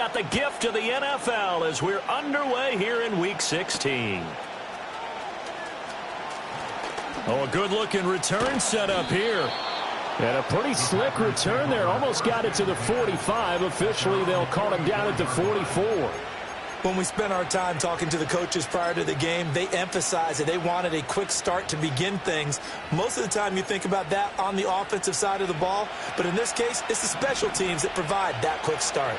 got the gift of the NFL as we're underway here in Week 16. Oh, a good-looking return set up here. And a pretty slick return there. Almost got it to the 45. Officially, they'll call him down at the 44. When we spent our time talking to the coaches prior to the game, they emphasized that they wanted a quick start to begin things. Most of the time you think about that on the offensive side of the ball, but in this case, it's the special teams that provide that quick start.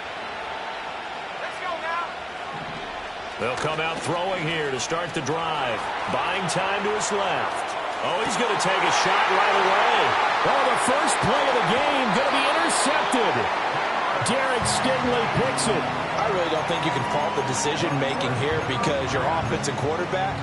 Let's go now. They'll come out throwing here to start the drive. Buying time to his left. Oh, he's going to take a shot right away. Oh, the first play of the game going to be intercepted. Derek Stingley picks it. I really don't think you can fault the decision-making here because your offensive quarterback,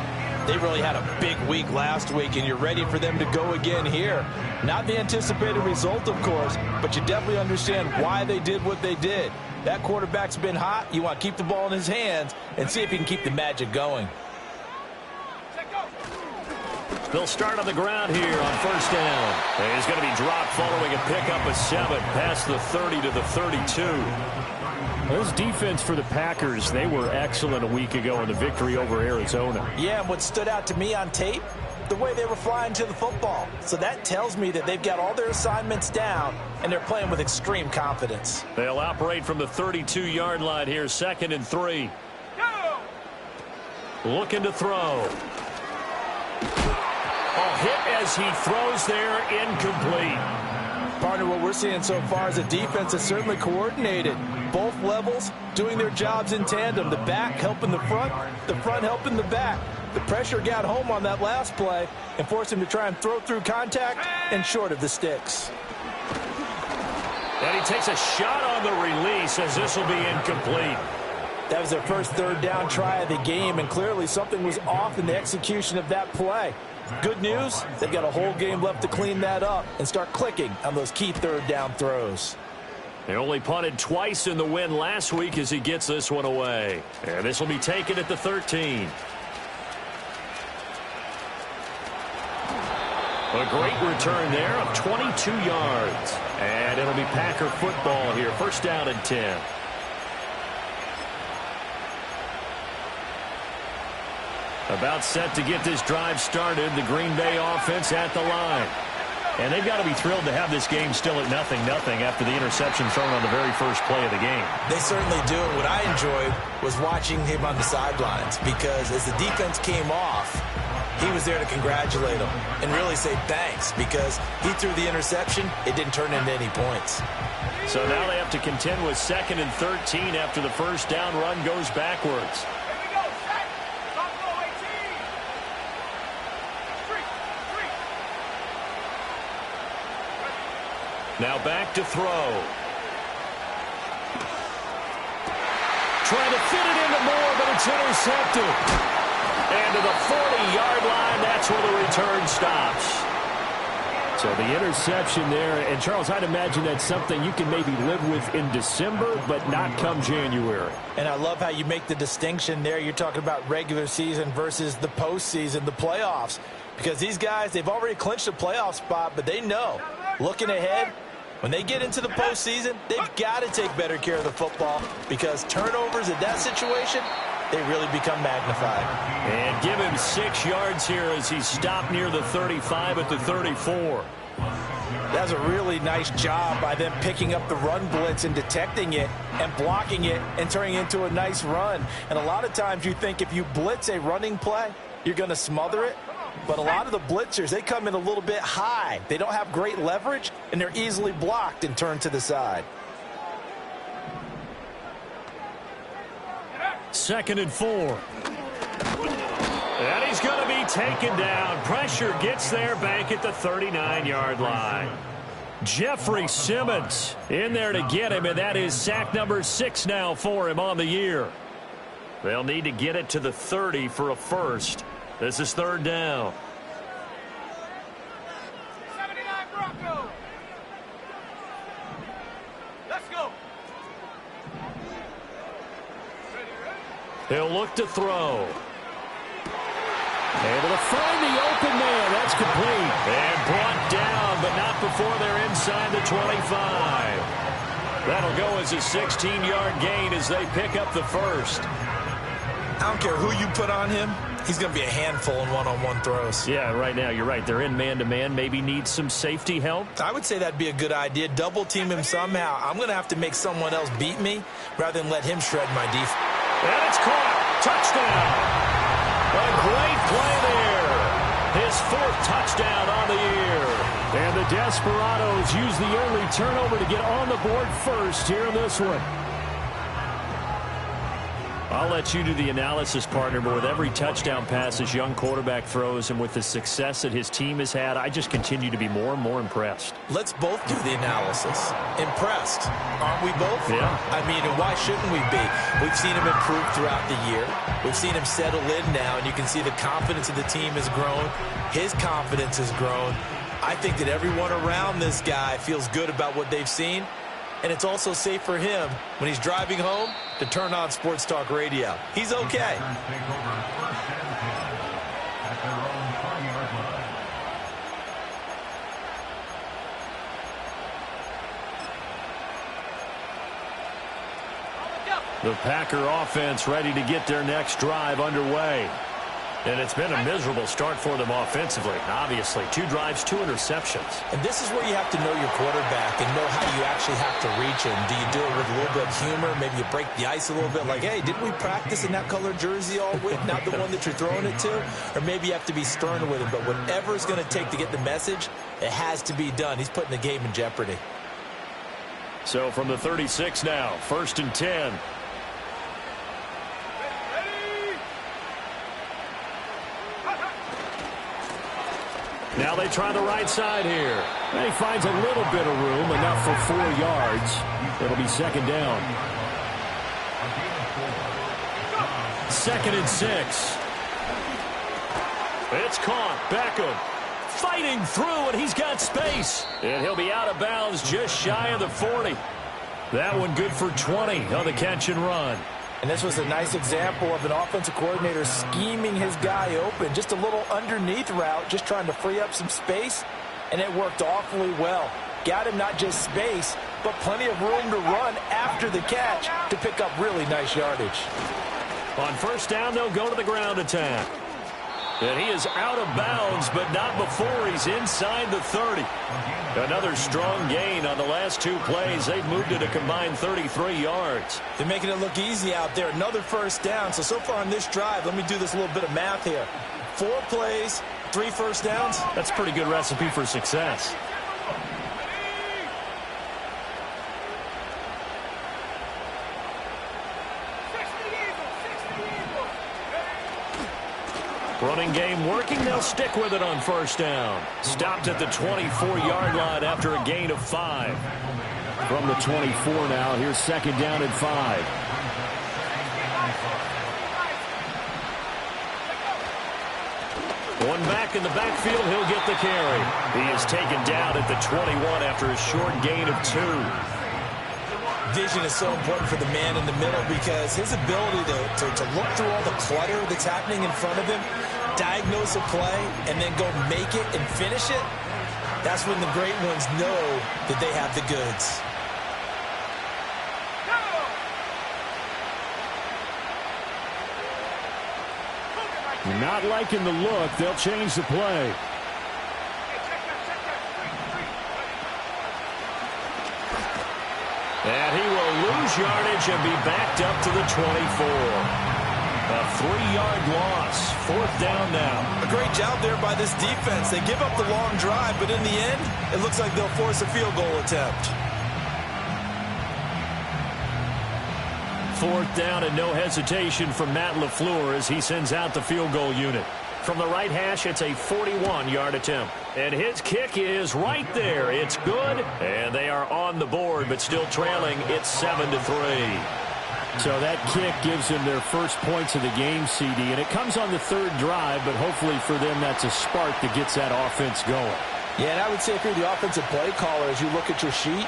they really had a big week last week, and you're ready for them to go again here. Not the anticipated result, of course, but you definitely understand why they did what they did. That quarterback's been hot. You want to keep the ball in his hands and see if he can keep the magic going. They'll start on the ground here on first down. And he's going to be dropped following a pickup of 7 past the 30 to the 32. This defense for the Packers, they were excellent a week ago in the victory over Arizona. Yeah, and what stood out to me on tape, the way they were flying to the football. So that tells me that they've got all their assignments down, and they're playing with extreme confidence. They'll operate from the 32-yard line here, 2nd and 3. Looking to throw. Oh, hit as he throws there, incomplete. Partner, what we're seeing so far is a defense that's certainly coordinated. Both levels doing their jobs in tandem. The back helping the front helping the back. The pressure got home on that last play and forced him to try and throw through contact and short of the sticks. And he takes a shot on the release as this will be incomplete. That was their first third down try of the game, and clearly something was off in the execution of that play. Good news, they've got a whole game left to clean that up and start clicking on those key third down throws. They only punted twice in the win last week as he gets this one away. And this will be taken at the 13. A great return there of 22 yards. And it'll be Packer football here. First down and 10. About set to get this drive started. The Green Bay offense at the line. And they've got to be thrilled to have this game still at 0-0 after the interception thrown on the very first play of the game. They certainly do. And what I enjoyed was watching him on the sidelines because as the defense came off, he was there to congratulate them and really say thanks because he threw the interception. It didn't turn into any points. So now they have to contend with 2nd and 13 after the first down run goes backwards. Now back to throw. Trying to fit it into Moore, but it's intercepted. And to the 40-yard line, that's where the return stops. So the interception there, and Charles, I'd imagine that's something you can maybe live with in December, but not come January. And I love how you make the distinction there. You're talking about regular season versus the postseason, the playoffs. Because these guys, they've already clinched a playoff spot, but they know, looking ahead, when they get into the postseason, they've got to take better care of the football because turnovers in that situation, they really become magnified. And give him 6 yards here as he stopped near the 35 at the 34. That was a really nice job by them picking up the run blitz and detecting it and blocking it and turning it into a nice run. And a lot of times you think if you blitz a running play, you're going to smother it. But a lot of the blitzers, they come in a little bit high. They don't have great leverage, and they're easily blocked and turned to the side. 2nd and 4. And he's going to be taken down. Pressure gets there back at the 39-yard line. Jeffrey Simmons in there to get him, and that is sack number 6 now for him on the year. They'll need to get it to the 30 for a first. This is 3rd down. 79 Broncos. Let's go. He'll look to throw. Able to find the open man. That's complete. And brought down, but not before they're inside the 25. That'll go as a 16-yard gain as they pick up the first. I don't care who you put on him. He's going to be a handful in one-on-one throws. Yeah, right now, you're right. They're in man-to-man. Maybe need some safety help. I would say that'd be a good idea. Double team him somehow. I'm going to have to make someone else beat me rather than let him shred my defense. And it's caught. Touchdown. A great play there. His 4th touchdown on the year. And the Desperados use the early turnover to get on the board first here in this one. I'll let you do the analysis, partner, but with every touchdown pass this young quarterback throws and with the success that his team has had, I just continue to be more and more impressed. Let's both do the analysis. Impressed. Aren't we both? Yeah. I mean, and why shouldn't we be? We've seen him improve throughout the year. We've seen him settle in now, and you can see the confidence of the team has grown. His confidence has grown. I think that everyone around this guy feels good about what they've seen. And it's also safe for him when he's driving home to turn on Sports Talk Radio. He's okay. The Packer offense ready to get their next drive underway. And it's been a miserable start for them offensively, obviously. 2 drives, 2 interceptions. And this is where you have to know your quarterback and know how you actually have to reach him. Do you do it with a little bit of humor? Maybe you break the ice a little bit like, hey, didn't we practice in that color jersey all week, not the one that you're throwing it to? Or maybe you have to be stern with him. But whatever it's going to take to get the message, it has to be done. He's putting the game in jeopardy. So from the 36 now, 1st and 10. Now they try the right side here. And he finds a little bit of room, enough for 4 yards. It'll be 2nd down. 2nd and 6. It's caught. Beckham fighting through, and he's got space. And he'll be out of bounds just shy of the 40. That one good for 20 on the catch and run. And this was a nice example of an offensive coordinator scheming his guy open. Just a little underneath route, just trying to free up some space, and it worked awfully well. Got him not just space, but plenty of room to run after the catch to pick up really nice yardage. On 1st down, they'll go to the ground attack. And he is out of bounds, but not before he's inside the 30. Another strong gain on the last 2 plays. They've moved it a combined 33 yards. They're making it look easy out there. Another 1st down. So far on this drive, let me do this little bit of math here. 4 plays, 3 1st downs. That's a pretty good recipe for success. Running game working. They'll stick with it on 1st down. Stopped at the 24-yard line after a gain of 5. From the 24 now, here's 2nd down and 5. One back in the backfield. He'll get the carry. He is taken down at the 21 after a short gain of 2. Vision is so important for the man in the middle because his ability to look through all the clutter that's happening in front of him, diagnose a play, and then go make it and finish it, that's when the great ones know that they have the goods. Not liking the look. They'll change the play. And he will lose yardage and be backed up to the 24. A 3-yard loss. 4th down now. A great job there by this defense. They give up the long drive, but in the end, it looks like they'll force a field goal attempt. 4th down and no hesitation from Matt LaFleur as he sends out the field goal unit. From the right hash, it's a 41-yard attempt. And his kick is right there. It's good, and they are on the board, but still trailing. It's 7-3. So that kick gives them their first points of the game, CD, and it comes on the 3rd drive, but hopefully for them that's a spark that gets that offense going. Yeah, and I would say if you're the offensive play caller, as you look at your sheet,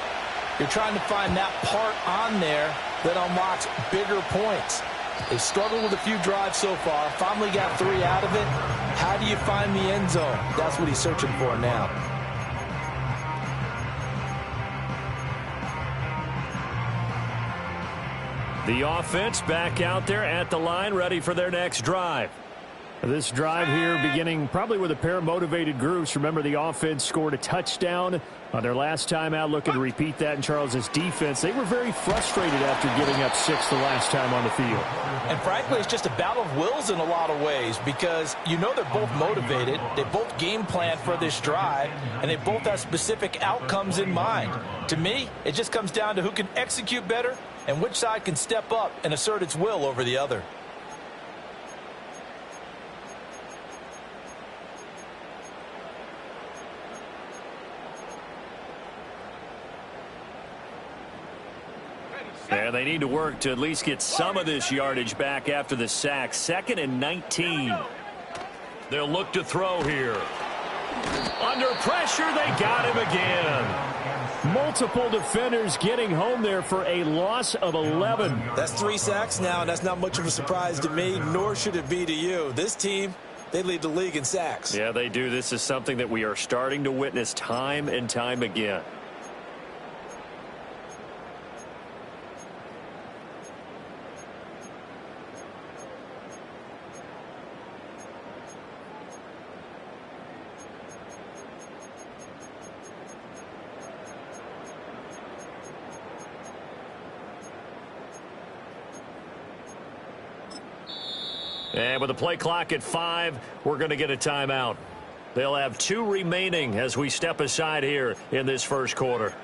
you're trying to find that part on there that unlocks bigger points. They've struggled with a few drives so far. Finally got 3 out of it. How do you find the end zone? That's what he's searching for now. The offense back out there at the line, ready for their next drive. This drive here beginning probably with a pair of motivated groups. Remember, the offense scored a touchdown on their last time out, looking to repeat that in Charles's defense. They were very frustrated after giving up 6 the last time on the field. And frankly, it's just a battle of wills in a lot of ways because you know they're both motivated. They both game plan for this drive, and they both have specific outcomes in mind. To me, it just comes down to who can execute better and which side can step up and assert its will over the other. And they need to work to at least get some of this yardage back after the sack. 2nd and 19. They'll look to throw here. Under pressure, they got him again. Multiple defenders getting home there for a loss of 11. That's 3 sacks now, and that's not much of a surprise to me, nor should it be to you. This team, they lead the league in sacks. Yeah, they do. This is something that we are starting to witness time and time again. And with the play clock at 5, we're going to get a timeout. They'll have 2 remaining as we step aside here in this first quarter.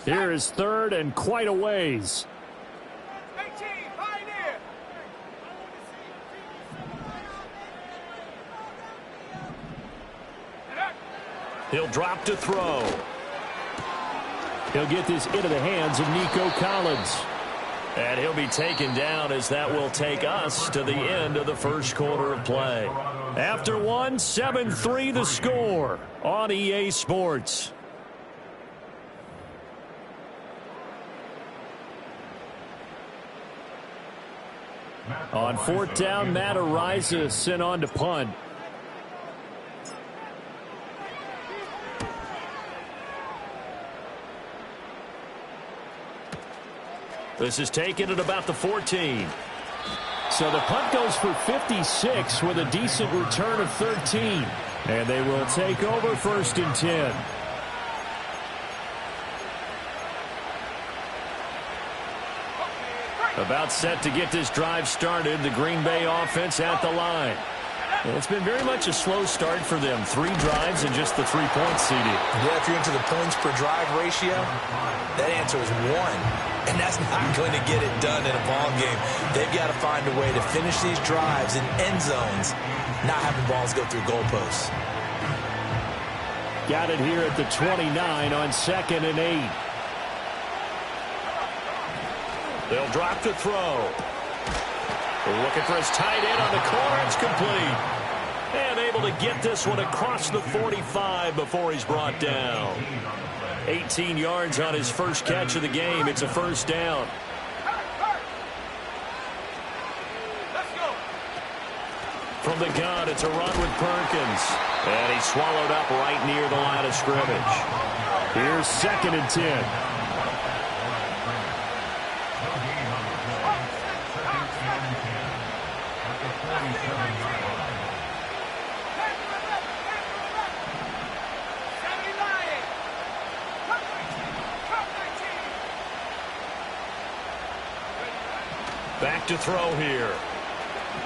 Here is 3rd and quite a ways. 18, Pioneer. He'll drop to throw. He'll get this into the hands of Nico Collins. And he'll be taken down as that will take us to the end of the first quarter of play. After 1, 7-3 the score on EA Sports. On 4th down, Matt Ariza sent on to punt. This is taken at about the 14. So the punt goes for 56 with a decent return of 13. And they will take over 1st and 10. About set to get this drive started. The Green Bay offense at the line. Well, it's been very much a slow start for them. 3 drives and just the 3 points seeded. Yeah, if you're into the points per drive ratio, that answer is 1. And that's not going to get it done in a ball game. They've got to find a way to finish these drives in end zones, not having balls go through goalposts. Got it here at the 29 on 2nd and 8. They'll drop to throw. Looking for his tight end on the corner. It's complete. And able to get this one across the 45 before he's brought down. 18 yards on his first catch of the game. It's a 1st down. From the gun, it's a run with Perkins. And he's swallowed up right near the line of scrimmage. Here's 2nd and 10. Back to throw here.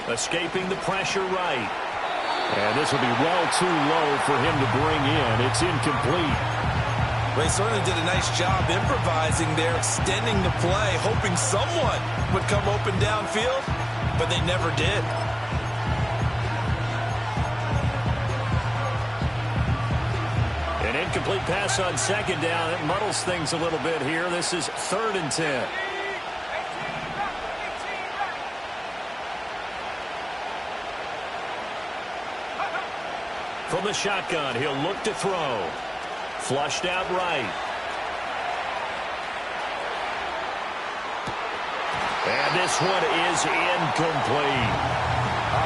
Escaping the pressure right. And this will be well too low for him to bring in. It's incomplete. Well, he certainly did a nice job improvising there, extending the play, hoping someone would come open downfield, but they never did. An incomplete pass on 2nd down. It muddles things a little bit here. This is 3rd and 10. From the shotgun, he'll look to throw. Flushed out right. And this one is incomplete.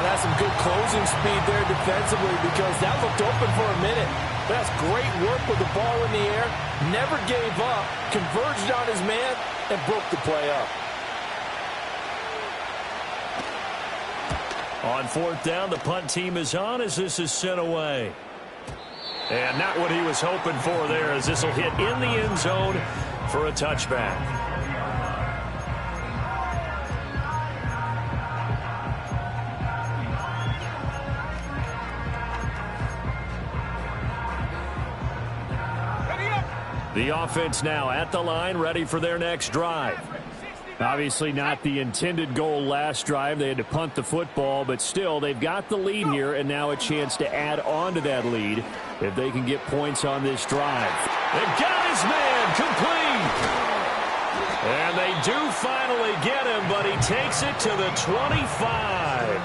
That's some good closing speed there defensively because that looked open for a minute. That's great work with the ball in the air. Never gave up, converged on his man, and broke the play up. On fourth down, the punt team is on as this is sent away. And not what he was hoping for there as this will hit in the end zone for a touchback. The offense now at the line, ready for their next drive. Obviously not the intended goal last drive. They had to punt the football, but still they've got the lead here and now a chance to add on to that lead if they can get points on this drive. They've got his man complete. And they do finally get him, but he takes it to the 25.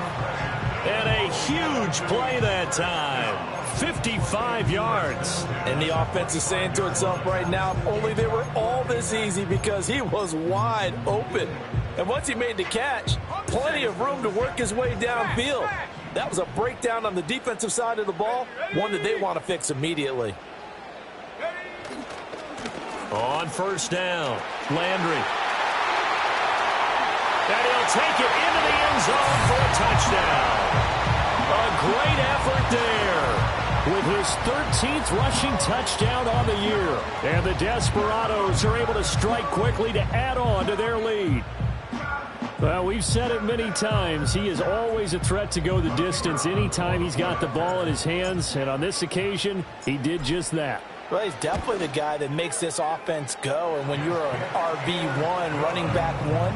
And a huge play that time. 55 yards. And the offense is saying to itself right now, if only they were all this easy because he was wide open. And once he made the catch, plenty of room to work his way downfield. That was a breakdown on the defensive side of the ball, one that they want to fix immediately. On first down, Landry. And he'll take it into the end zone for a touchdown. A great effort there. With his 13th rushing touchdown on the year. And the Desperados are able to strike quickly to add on to their lead. Well, we've said it many times. He is always a threat to go the distance anytime he's got the ball in his hands. And on this occasion, he did just that. Well, he's definitely the guy that makes this offense go. And when you're an RB1, running back one,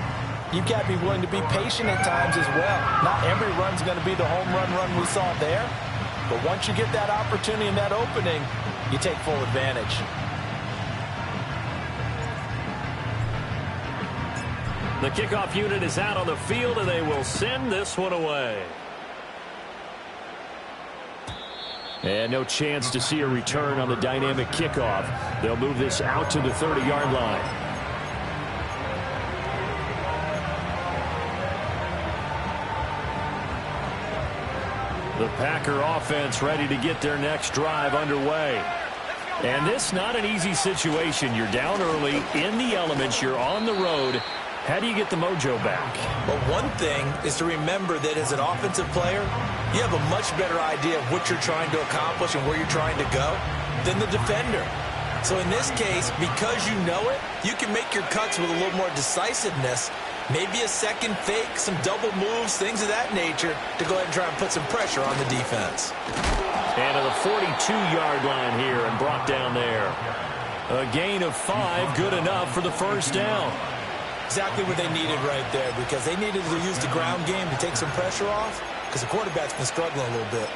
you've got to be willing to be patient at times as well. Not every run's going to be the home run we saw there. But once you get that opportunity and that opening, you take full advantage. The kickoff unit is out on the field, and they will send this one away. And no chance to see a return on the dynamic kickoff. They'll move this out to the 30-yard line. The Packer offense ready to get their next drive underway. And this not an easy situation. You're down early, in the elements, you're on the road. How do you get the mojo back? Well, one thing is to remember that as an offensive player, you have a much better idea of what you're trying to accomplish and where you're trying to go than the defender. So in this case, because you know it, you can make your cuts with a little more decisiveness. Maybe a second fake, some double moves, things of that nature to go ahead and try and put some pressure on the defense. And to the 42-yard line here and brought down there. A gain of 5, good enough for the first down. Exactly what they needed right there because they needed to use the ground game to take some pressure off because the quarterback's been struggling a little bit.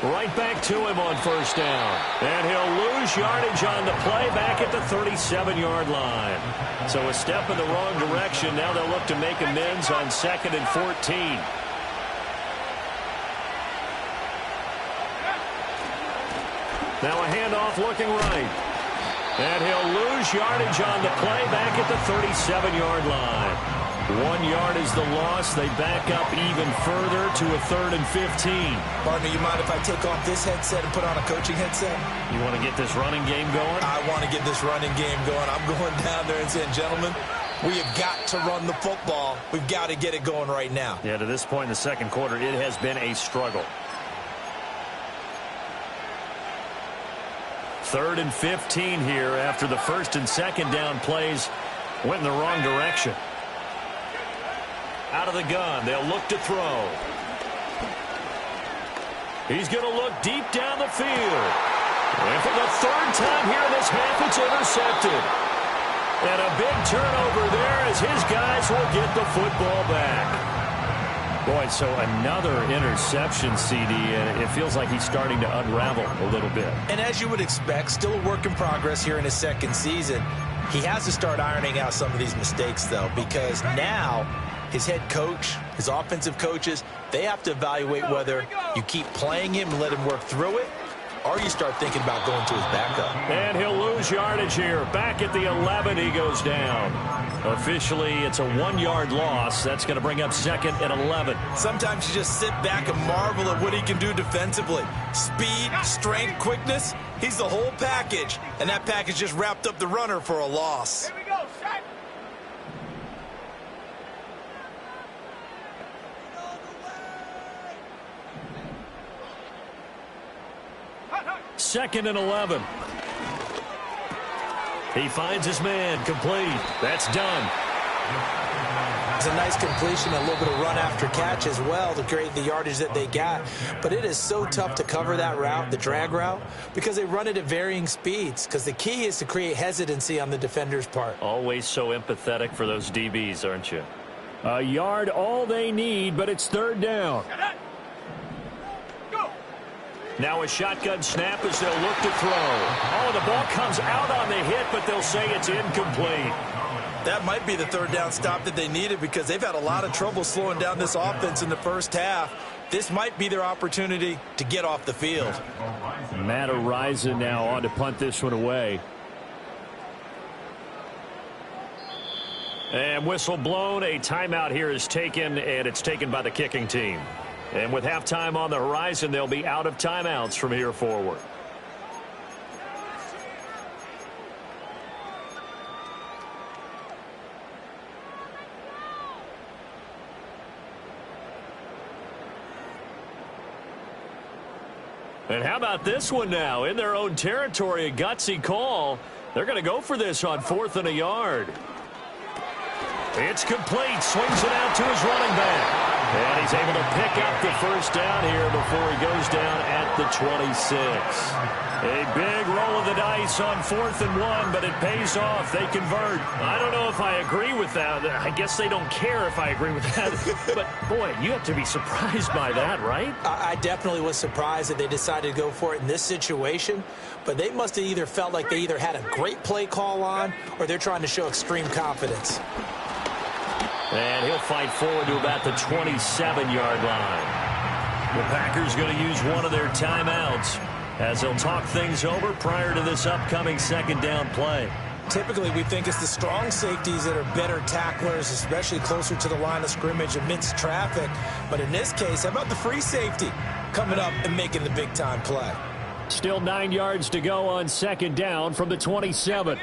Right back to him on first down. And he'll lose yardage on the play back at the 37-yard line. So a step in the wrong direction. Now they'll look to make amends on 2nd and 14. Now a handoff looking right. And he'll lose yardage on the play back at the 37-yard line. 1 yard is the loss. They back up even further to a 3rd and 15. Partner, you mind if I take off this headset and put on a coaching headset? You want to get this running game going? I want to get this running game going. I'm going down there and saying, gentlemen, we have got to run the football. We've got to get it going right now. Yeah, to this point in the second quarter, it has been a struggle. 3rd and 15 here after the 1st and 2nd down plays went in the wrong direction. Out of the gun, they'll look to throw. He's going to look deep down the field. And for the 3rd time here in this half, it's intercepted. And a big turnover there as his guys will get the football back. Boy, so another interception, CD, and it feels like he's starting to unravel a little bit. And as you would expect, still a work in progress here in his second season. He has to start ironing out some of these mistakes, though, because now his head coach, his offensive coaches, they have to evaluate whether you keep playing him and let him work through it, or you start thinking about going to his backup. And he'll lose yardage here. Back at the 11, he goes down. Officially, it's a 1-yard loss. That's going to bring up 2nd and 11. Sometimes you just sit back and marvel at what he can do defensively. Speed, strength, quickness, he's the whole package. And that package just wrapped up the runner for a loss. Here we go, Shaq. 2nd and 11. He finds his man, complete. That's done. It's a nice completion, a little bit of run after catch as well to create the yardage that they got. But it is so tough to cover that route, the drag route, because they run it at varying speeds. Because the key is to create hesitancy on the defender's part. Always so empathetic for those DBs, aren't you? A yard, all they need, but it's 3rd down. Go. Now a shotgun snap as they'll look to throw. Oh, the ball comes out on the hit, but they'll say it's incomplete. That might be the 3rd down stop that they needed because they've had a lot of trouble slowing down this offense in the first half. This might be their opportunity to get off the field. Matt Araiza now on to punt this one away. And whistle blown. A timeout here is taken, and it's taken by the kicking team. And with halftime on the horizon, they'll be out of timeouts from here forward. And how about this one now? In their own territory, a gutsy call. They're going to go for this on 4th and a yard. It's complete. Swings it out to his running back. And he's able to pick up the 1st down here before he goes down at the 26. A big roll of the dice on 4th and 1, but it pays off. They convert. I don't know if I agree with that. I guess they don't care if I agree with that. But, boy, you have to be surprised by that, right? I definitely was surprised that they decided to go for it in this situation, but they must have either felt like they either had a great play call on or they're trying to show extreme confidence. And he'll fight forward to about the 27-yard line. The Packers going to use one of their timeouts as they'll talk things over prior to this upcoming 2nd down play. Typically, we think it's the strong safeties that are better tacklers, especially closer to the line of scrimmage amidst traffic. But in this case, how about the free safety coming up and making the big-time play? Still 9 yards to go on 2nd down from the 27.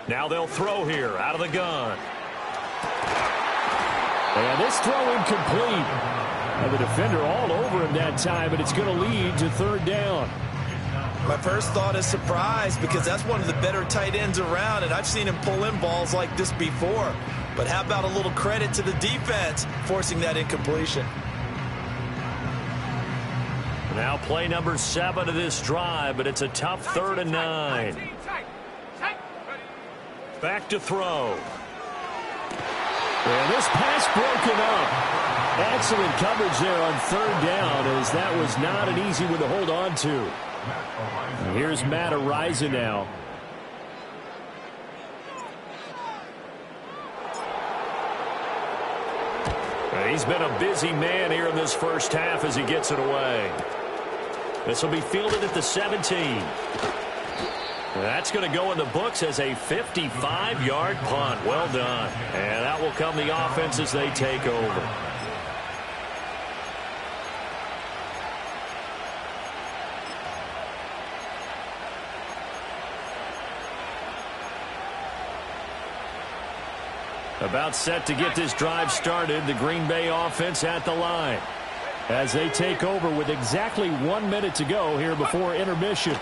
Now they'll throw here out of the gun. And this throw incomplete. And the defender all over him that time, but it's going to lead to 3rd down. My first thought is surprise because that's one of the better tight ends around, and I've seen him pull in balls like this before. But how about a little credit to the defense forcing that incompletion? Now play number 7 of this drive, but it's a tough 3rd and 9. Back to throw. And this pass broken up. Excellent coverage there on 3rd down, as that was not an easy one to hold on to. And here's Matt Araiza now. And he's been a busy man here in this first half as he gets it away. This will be fielded at the 17. That's going to go in the books as a 55-yard punt. Well done. And out will come the offense as they take over. About set to get this drive started, the Green Bay offense at the line. As they take over with exactly 1 minute to go here before intermission.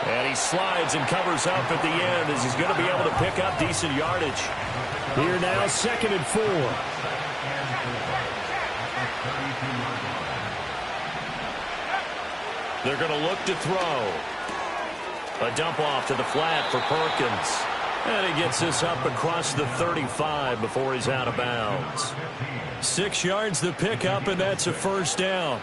And he slides and covers up at the end as he's going to be able to pick up decent yardage. Here now, 2nd and 4. They're going to look to throw. A dump off to the flat for Perkins. And he gets this up across the 35 before he's out of bounds. 6 yards the pickup, and that's a first down.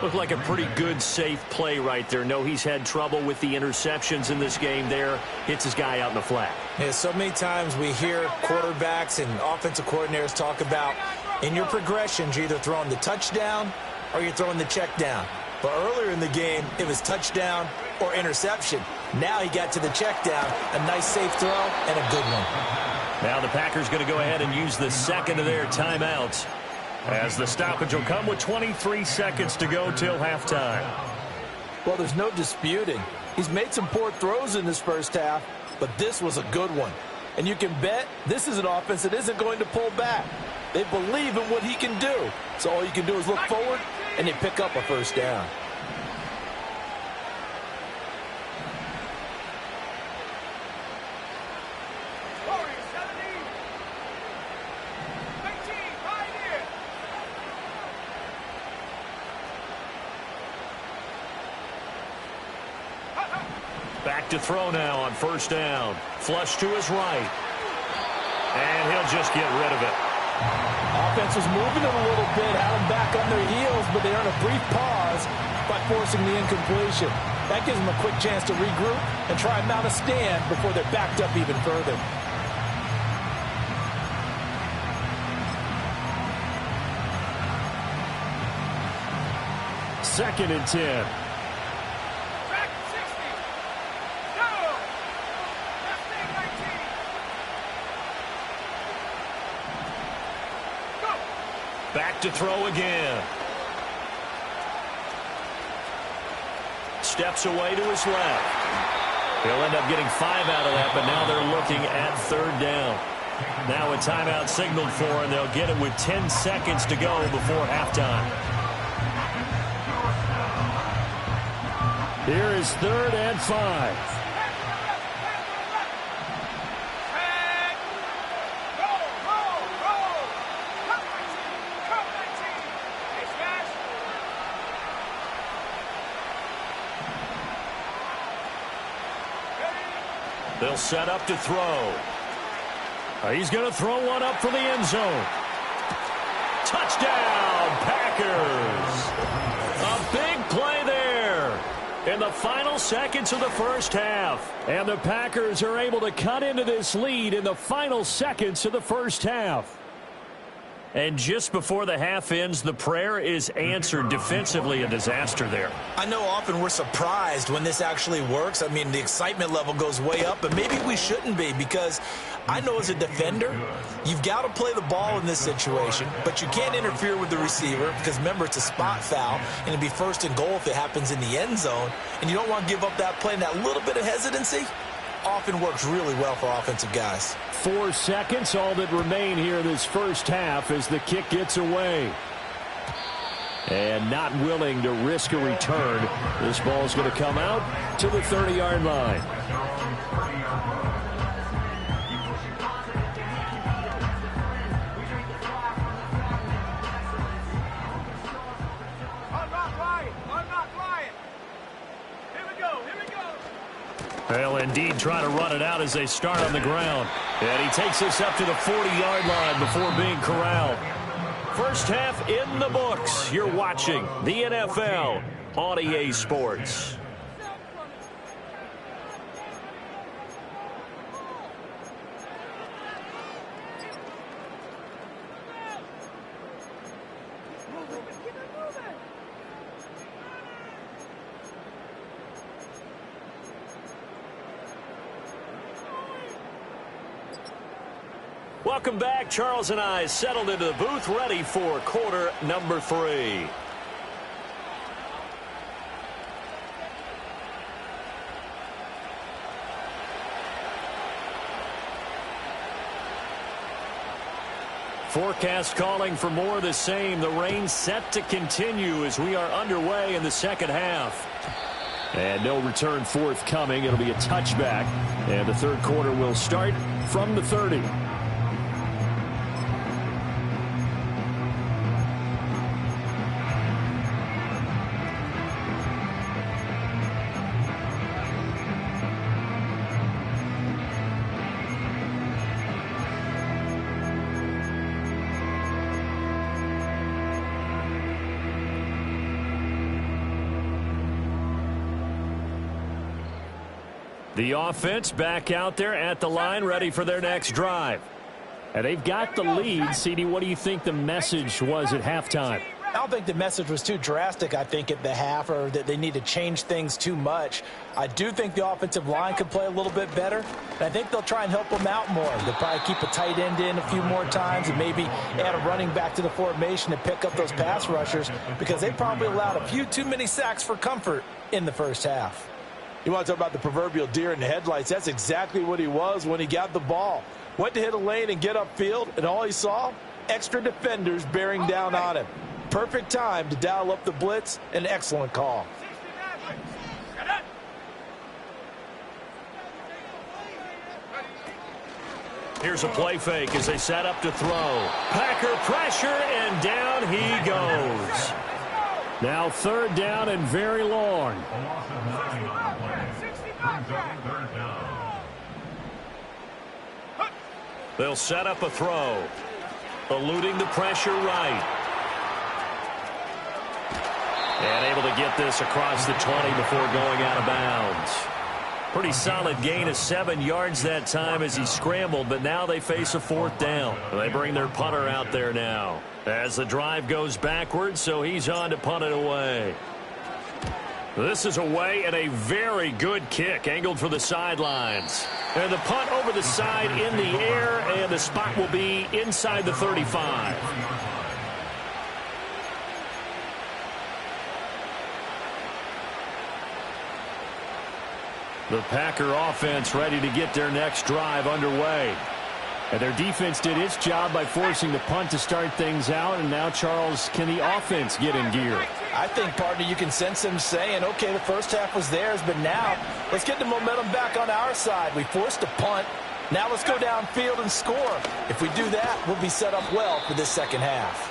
Looked like a pretty good, safe play right there. No, he's had trouble with the interceptions in this game there. Hits his guy out in the flat. Yeah, so many times we hear quarterbacks and offensive coordinators talk about in your progressions, you're either throwing the touchdown or you're throwing the check down. But earlier in the game, it was touchdown or interception. Now he got to the check down, a nice safe throw, and a good one. Now the Packers going to go ahead and use the second of their timeouts, as the stoppage will come with 23 seconds to go till halftime. Well, there's no disputing. He's made some poor throws in this first half, but this was a good one. And you can bet this is an offense that isn't going to pull back. They believe in what he can do. So all you can do is look forward, and they pick up a first down. Back to throw now on first down. Flush to his right. And he'll just get rid of it. Offense was moving it a little bit, had them back on their heels, but they earned a brief pause by forcing the incompletion. That gives them a quick chance to regroup and try and mount a stand before they're backed up even further. Second and 10. Back to throw again. Steps away to his left. He'll end up getting 5 out of that, but now they're looking at third down. Now a timeout signaled for, and they'll get it with 10 seconds to go before halftime. Here is 3rd and 5. They'll set up to throw. He's going to throw one up for the end zone. Touchdown, Packers. A big play there in the final seconds of the first half. And the Packers are able to cut into this lead in the final seconds of the first half. And just before the half ends, the prayer is answered. Defensively, a disaster there. I know often we're surprised when this actually works. I mean, the excitement level goes way up, but maybe we shouldn't be, because I know as a defender, you've got to play the ball in this situation, but you can't interfere with the receiver because, remember, it's a spot foul, and it'd be 1st and goal if it happens in the end zone, and you don't want to give up that play, and that little bit of hesitancy often works really well for offensive guys. 4 seconds, all that remain here this first half as the kick gets away. And not willing to risk a return. This ball's going to come out to the 30-yard line. They'll indeed try to run it out as they start on the ground. And he takes this up to the 40-yard line before being corralled. First half in the books. You're watching the NFL on EA Sports. Welcome back. Charles and I settled into the booth, ready for quarter number 3. Forecast calling for more of the same. The rain set to continue as we are underway in the second half. And no return forthcoming. It'll be a touchback. And the third quarter will start from the 30. The offense back out there at the line, ready for their next drive. And they've got the lead. CD, what do you think the message was at halftime? I don't think the message was too drastic, I think, at the half, or that they need to change things too much. I do think the offensive line could play a little bit better, and I think they'll try and help them out more. They'll probably keep a tight end in a few more times and maybe add a running back to the formation to pick up those pass rushers, because they probably allowed a few too many sacks for comfort in the first half. You want to talk about the proverbial deer in the headlights? That's exactly what he was when he got the ball. Went to hit a lane and get upfield, and all he saw, extra defenders bearing down on him. Perfect time to dial up the blitz. An excellent call. Here's a play fake as they set up to throw. Packer pressure, and down he goes. Now 3rd down and very long. They'll set up a throw. Eluding the pressure right. And able to get this across the 20 before going out of bounds. Pretty solid gain of 7 yards that time as he scrambled, but now they face a 4th down. They bring their punter out there now as the drive goes backwards, so he's on to punt it away. This is away, and a very good kick angled for the sidelines. And the punt over the side in the air, and the spot will be inside the 35. The Packer offense ready to get their next drive underway. And their defense did its job by forcing the punt to start things out. And now, Charles, can the offense get in gear? I think, partner, you can sense them saying, okay, the first half was theirs, but now let's get the momentum back on our side. We forced a punt. Now let's go downfield and score. If we do that, we'll be set up well for this second half.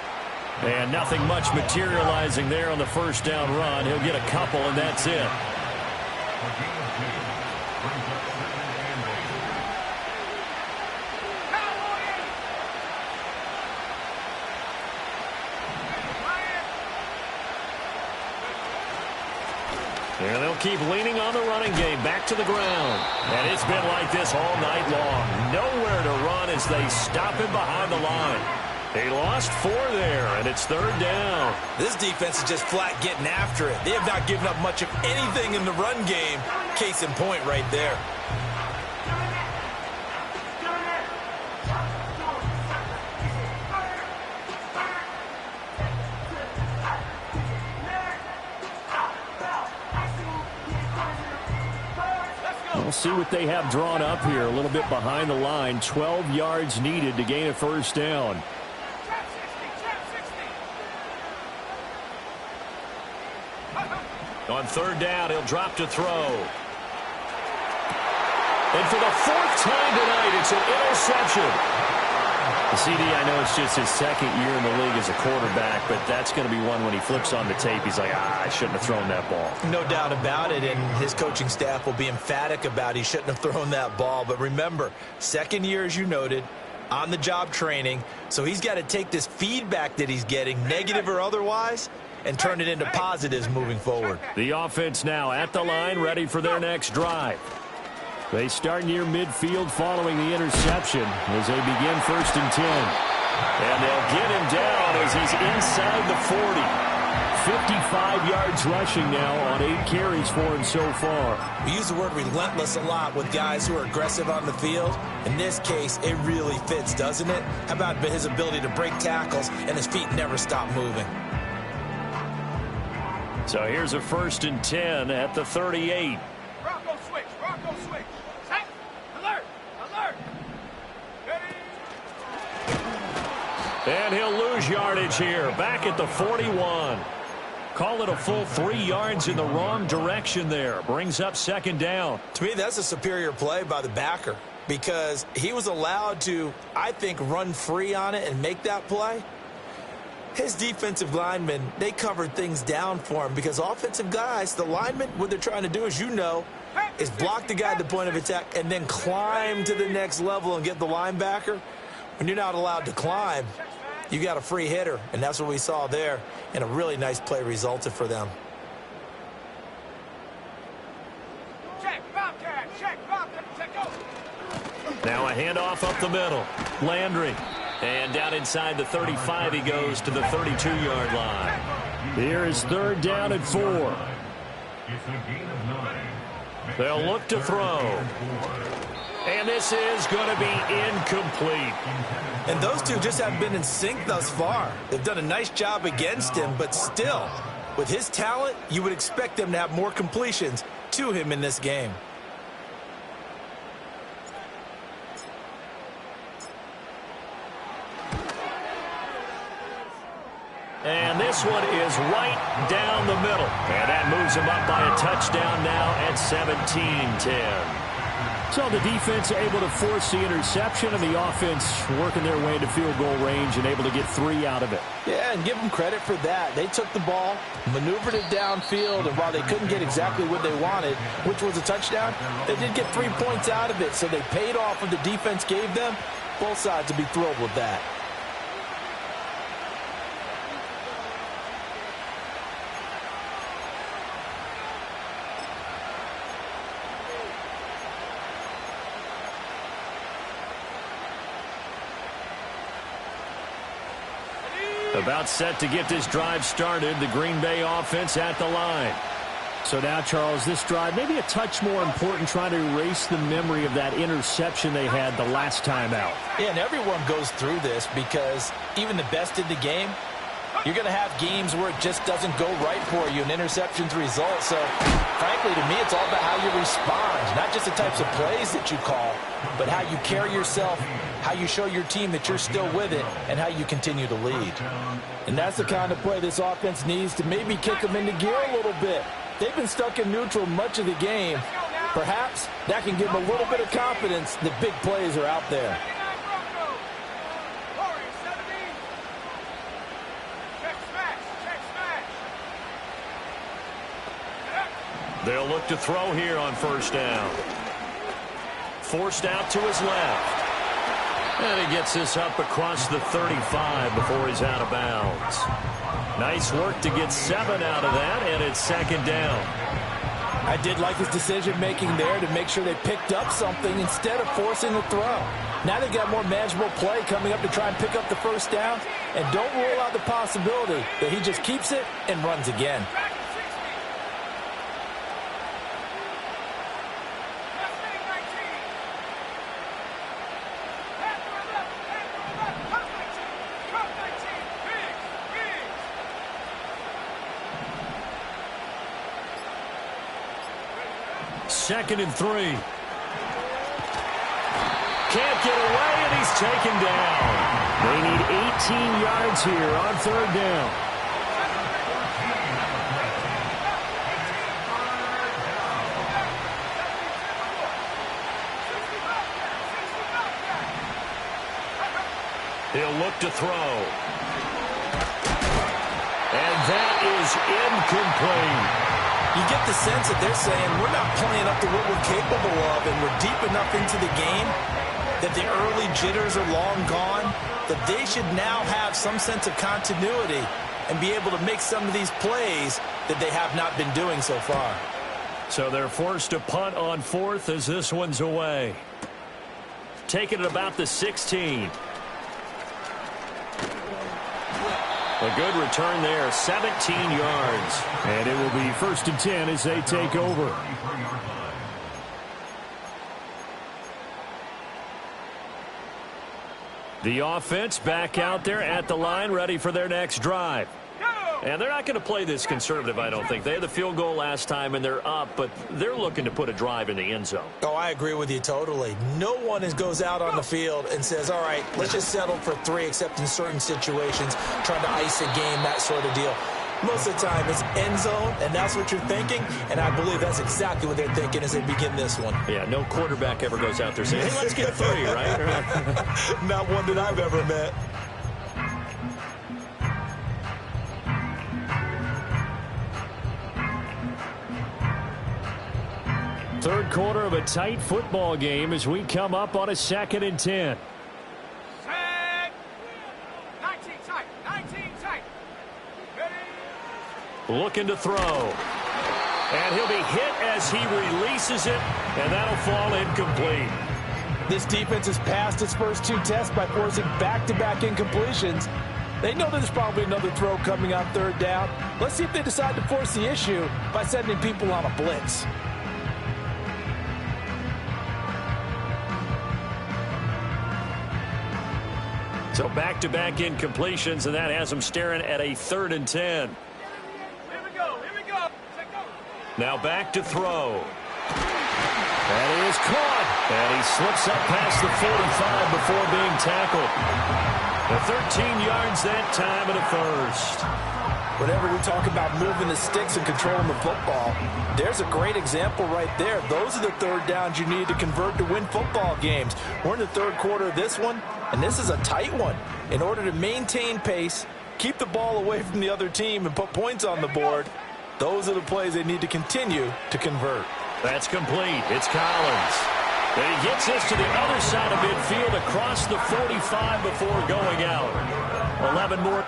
And nothing much materializing there on the first down run. He'll get a couple, and that's it. And they'll keep leaning on the running game back to the ground. And it's been like this all night long. Nowhere to run as they stop him behind the line. They lost 4 there, and it's 3rd down. This defense is just flat getting after it. They have not given up much of anything in the run game. Case in point right there. We'll see what they have drawn up here. A little bit behind the line. 12 yards needed to gain a first down. On 3rd down, he'll drop to throw. And for the 4th time tonight, it's an interception. CD, I know it's just his 2nd year in the league as a quarterback, but that's going to be one when he flips on the tape, he's like, I shouldn't have thrown that ball. No doubt about it, and his coaching staff will be emphatic about he shouldn't have thrown that ball. But remember, 2nd year, as you noted, on-the-job training, so he's got to take this feedback that he's getting, negative or otherwise, and turn it into positives moving forward. The offense now at the line, ready for their next drive. They start near midfield following the interception as they begin 1st and 10. And they'll get him down as he's inside the 40. 55 yards rushing now on 8 carries for him so far. We use the word relentless a lot with guys who are aggressive on the field. In this case, it really fits, doesn't it? How about his ability to break tackles and his feet never stop moving? So here's a 1st and 10 at the 38. Rocco switch. Rocco switch. Set. Alert. Alert. And he'll lose yardage here. Back at the 41. Call it a full 3 yards in the wrong direction there. Brings up 2nd down. To me, that's a superior play by the backer because he was allowed to, I think, run free on it and make that play. His defensive linemen, they covered things down for him because offensive guys, the linemen, what they're trying to do, as you know, is block the guy at the point of attack and then climb to the next level and get the linebacker. When you're not allowed to climb, you got a free hitter, and that's what we saw there, and a really nice play resulted for them. Check. Bobcat. Now a handoff up the middle. Landry. And down inside the 35 he goes to the 32-yard line. Here is 3rd down and 4. They'll look to throw. And this is going to be incomplete. And those two just haven't been in sync thus far. They've done a nice job against him, but still, with his talent, you would expect them to have more completions to him in this game. And this one is right down the middle. And that moves him up by a touchdown now at 17-10. So the defense able to force the interception, and the offense working their way into field goal range and able to get 3 out of it. Yeah, and give them credit for that. They took the ball, maneuvered it downfield, and while they couldn't get exactly what they wanted, which was a touchdown, they did get 3 points out of it, so they paid off what the defense gave them. Both sides will be thrilled with that. About set to get this drive started. The Green Bay offense at the line. So now, Charles, this drive maybe a touch more important, trying to erase the memory of that interception they had the last time out. Yeah, and everyone goes through this because even the best in the game, you're going to have games where it just doesn't go right for you, and interceptions result. So, frankly, to me, it's all about how you respond, not just the types of plays that you call, but how you carry yourself, how you show your team that you're still with it, and how you continue to lead. And that's the kind of play this offense needs to maybe kick them into gear a little bit. They've been stuck in neutral much of the game. Perhaps that can give them a little bit of confidence that big plays are out there. They'll look to throw here on 1st down. Forced out to his left. And he gets this up across the 35 before he's out of bounds. Nice work to get 7 out of that, and it's 2nd down. I did like his decision-making there to make sure they picked up something instead of forcing the throw. Now they've got more manageable play coming up to try and pick up the 1st down, and don't rule out the possibility that he just keeps it and runs again. Second and 3. Can't get away, and he's taken down. They need 18 yards here on 3rd down. He'll look to throw. And that is incomplete. You get the sense that they're saying we're not playing up to what we're capable of, and we're deep enough into the game that the early jitters are long gone, that they should now have some sense of continuity and be able to make some of these plays that they have not been doing so far. So they're forced to punt on 4th as this one's away. Taking it about the 16. A good return there, 17 yards. And it will be 1st and 10 as they take over. The offense back out there at the line, ready for their next drive. And they're not going to play this conservative, I don't think. They had the field goal last time, and they're up, but they're looking to put a drive in the end zone. Oh, I agree with you totally. No one goes out on the field and says, all right, let's just settle for 3, except in certain situations, trying to ice a game, that sort of deal. Most of the time, it's end zone, and that's what you're thinking, and I believe that's exactly what they're thinking as they begin this one. Yeah, no quarterback ever goes out there saying, hey, let's get 3, right? Not one that I've ever met. Third quarter of a tight football game as we come up on a 2nd and 10. Set. 19 tight. 19 tight. Ready. Looking to throw. And he'll be hit as he releases it, and that'll fall incomplete. This defense has passed its first 2 tests by forcing back-to-back incompletions. They know there's probably another throw coming on 3rd down. Let's see if they decide to force the issue by sending people on a blitz. So back-to-back incompletions, and that has them staring at a 3rd and 10. Here we go. Check go. Now back to throw. And he is caught. And he slips up past the 45 before being tackled. The 13 yards that time and a first. Whenever we talk about moving the sticks and controlling the football, there's a great example right there. Those are the 3rd downs you need to convert to win football games. We're in the 3rd quarter of this one, and this is a tight one. In order to maintain pace, keep the ball away from the other team, and put points on the board, those are the plays they need to continue to convert. That's complete. It's Collins. And he gets this to the other side of midfield across the 45 before going out. 11 more.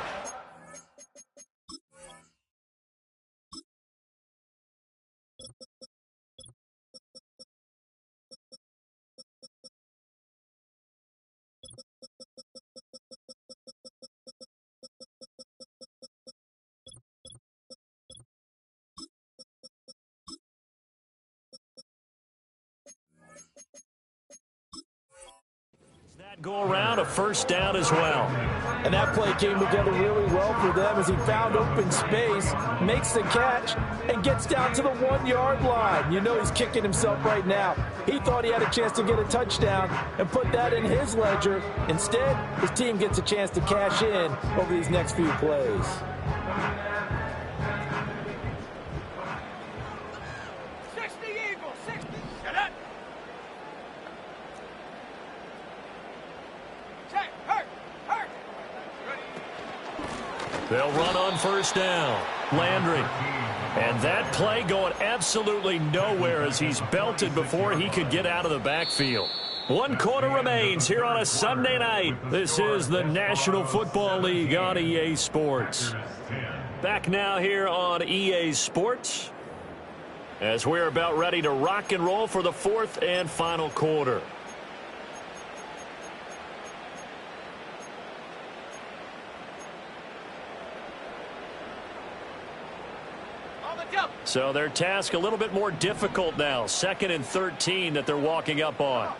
Go around, a first down as well. And that play came together really well for them as he found open space, makes the catch, and gets down to the 1-yard line. You know he's kicking himself right now. He thought he had a chance to get a touchdown and put that in his ledger. Instead, his team gets a chance to cash in over these next few plays. They'll run on first down. Landry. And that play going absolutely nowhere as he's belted before he could get out of the backfield. 1 quarter remains here on a Sunday night. This is the National Football League on EA Sports. Back now here on EA Sports as we're about ready to rock and roll for the 4th and final quarter. So their task a little bit more difficult now. 2nd and 13 that they're walking up on.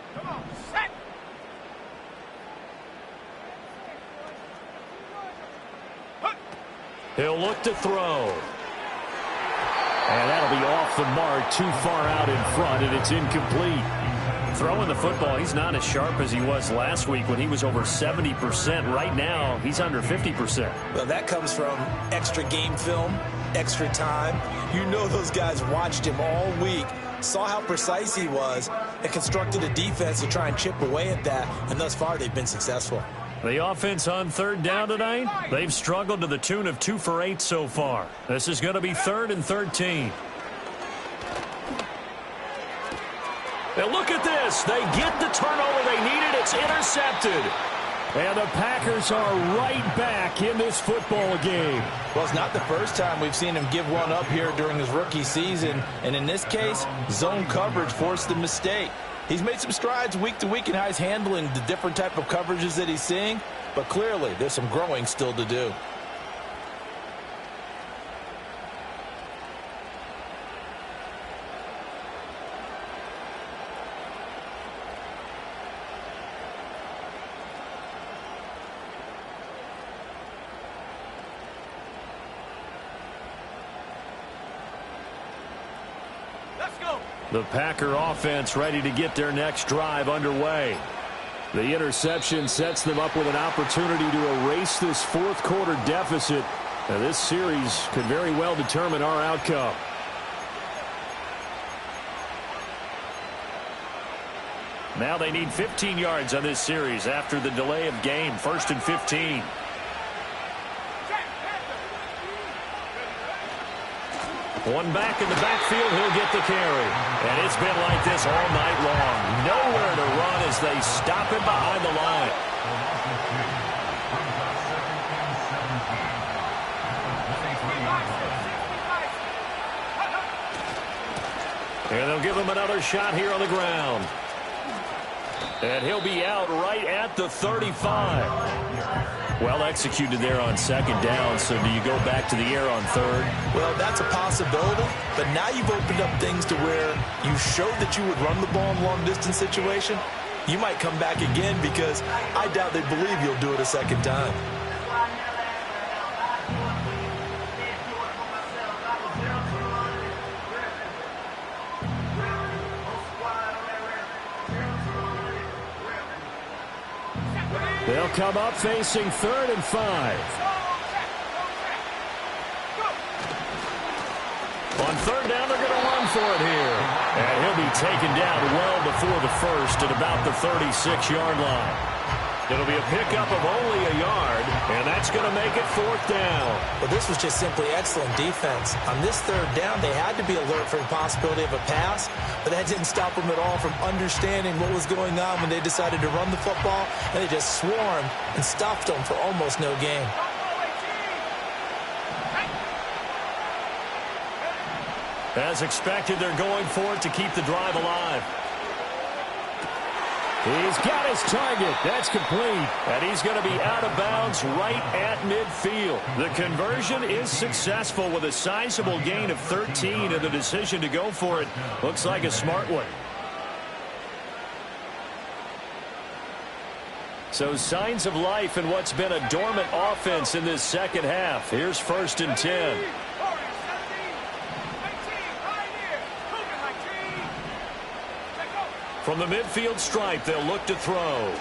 He'll look to throw. And that'll be off the mark, too far out in front, and it's incomplete. Throwing the football, he's not as sharp as he was last week when he was over 70%. Right now, he's under 50%. Well, that comes from extra game film, extra time. You know those guys watched him all week, saw how precise he was, and constructed a defense to try and chip away at that, and thus far they've been successful. The offense on 3rd down tonight, they've struggled to the tune of 2 for 8 so far. This is going to be 3rd and 13. Now look at this. They get the turnover they needed. It's intercepted. And the Packers are right back in this football game. Well, it's not the first time we've seen him give one up here during his rookie season. And in this case, zone coverage forced the mistake. He's made some strides week to week in how he's handling the different type of coverages that he's seeing. But clearly, there's some growing still to do. The Packer offense ready to get their next drive underway. The interception sets them up with an opportunity to erase this 4th quarter deficit. Now, this series could very well determine our outcome. Now they need 15 yards on this series after the delay of game. 1st and 15. One back in the backfield, he'll get the carry. And it's been like this all night long. Nowhere to run as they stop him behind the line. And they'll give him another shot here on the ground. And he'll be out right at the 35. Well executed there on second down. So do you go back to the air on third? Well, that's a possibility. But now you've opened up things to where you showed that you would run the ball in long-distance situation. You might come back again because I doubt they believe you'll do it a second time. They'll come up facing 3rd and 5. On third down, they're going to run for it here. And he'll be taken down well before the first at about the 36-yard line. It'll be a pickup of only a yard, and that's going to make it 4th down. Well, this was just simply excellent defense. On this third down, they had to be alert for the possibility of a pass, but that didn't stop them at all from understanding what was going on when they decided to run the football, and they just swarmed and stopped them for almost no gain. As expected, they're going for it to keep the drive alive. He's got his target. That's complete. And he's going to be out of bounds right at midfield. The conversion is successful with a sizable gain of 13, and the decision to go for it looks like a smart one. So signs of life in what's been a dormant offense in this second half. Here's 1st and 10. From the midfield stripe, they'll look to throw.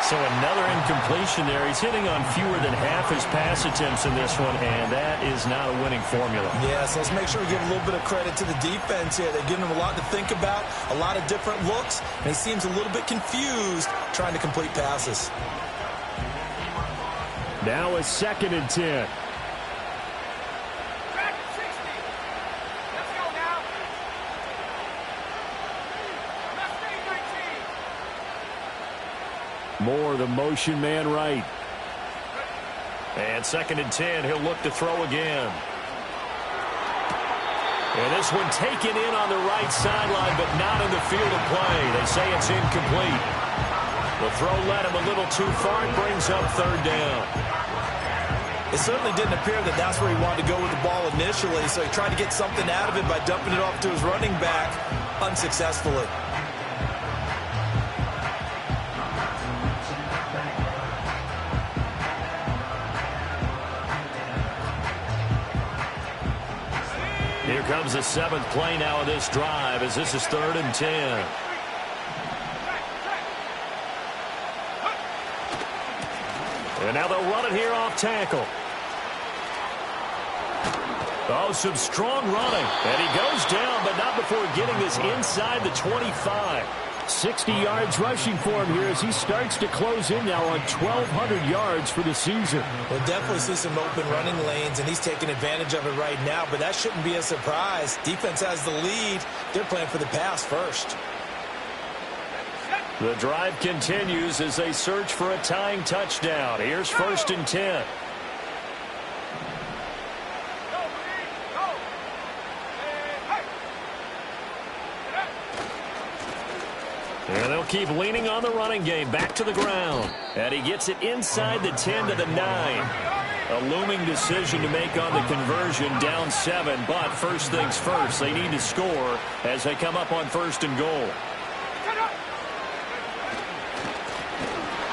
So another incompletion there. He's hitting on fewer than half his pass attempts in this one, and that is not a winning formula. Yes, let's make sure we give a little bit of credit to the defense here. They're giving him a lot to think about, a lot of different looks, and he seems a little bit confused trying to complete passes. Now a 2nd and 10. Moore, the motion man right. And 2nd and 10, he'll look to throw again. And this one taken in on the right sideline, but not in the field of play. They say it's incomplete. The throw led him a little too far. It brings up 3rd down. It certainly didn't appear that that's where he wanted to go with the ball initially, so he tried to get something out of it by dumping it off to his running back unsuccessfully. Here comes the 7th play now of this drive as this is 3rd and 10. And now they'll run it here off tackle. Oh, some strong running. And he goes down, but not before getting this inside the 25. 60 yards rushing for him here as he starts to close in now on 1,200 yards for the season. We'll definitely see some open running lanes, and he's taking advantage of it right now, but that shouldn't be a surprise. Defense has the lead. They're playing for the pass first. The drive continues as they search for a tying touchdown. Here's 1st and 10. And they'll keep leaning on the running game. Back to the ground. And he gets it inside the 10 to the 9. A looming decision to make on the conversion, down 7. But first things first, they need to score as they come up on 1st and goal.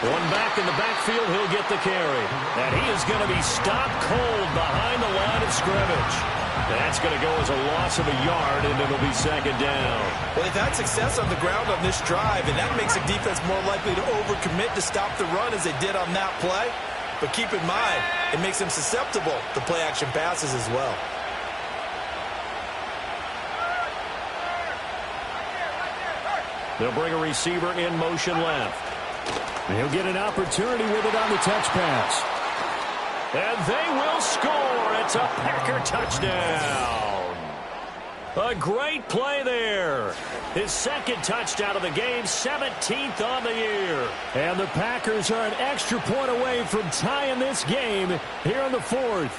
One back in the backfield, he'll get the carry. And he is going to be stopped cold behind the line of scrimmage. That's going to go as a loss of a yard, and it'll be 2nd down. Well, they've had success on the ground on this drive, and that makes the defense more likely to overcommit to stop the run as they did on that play. But keep in mind, it makes them susceptible to play-action passes as well. They'll bring a receiver in motion left. He'll get an opportunity with it on the touch pass. And they will score. It's a Packer touchdown. A great play there. His 2nd touchdown of the game, 17th on the year. And the Packers are an extra point away from tying this game here in the 4th.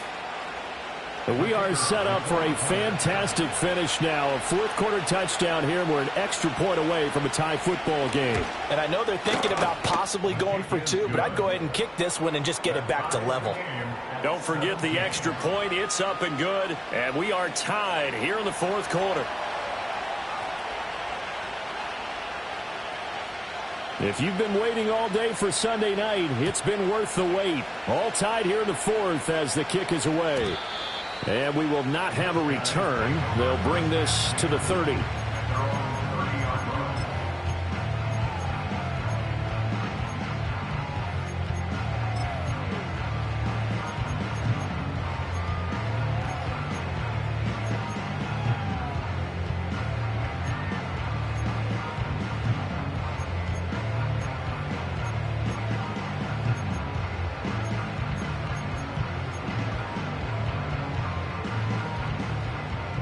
We are set up for a fantastic finish now. A fourth-quarter touchdown here, and we're an extra point away from a tie football game. And I know they're thinking about possibly going for two, but I'd go ahead and kick this one and just get it back to level. Don't forget the extra point. It's up and good, and we are tied here in the fourth quarter. If you've been waiting all day for Sunday night, it's been worth the wait. All tied here in the fourth as the kick is away. And we will not have a return. They'll bring this to the 30.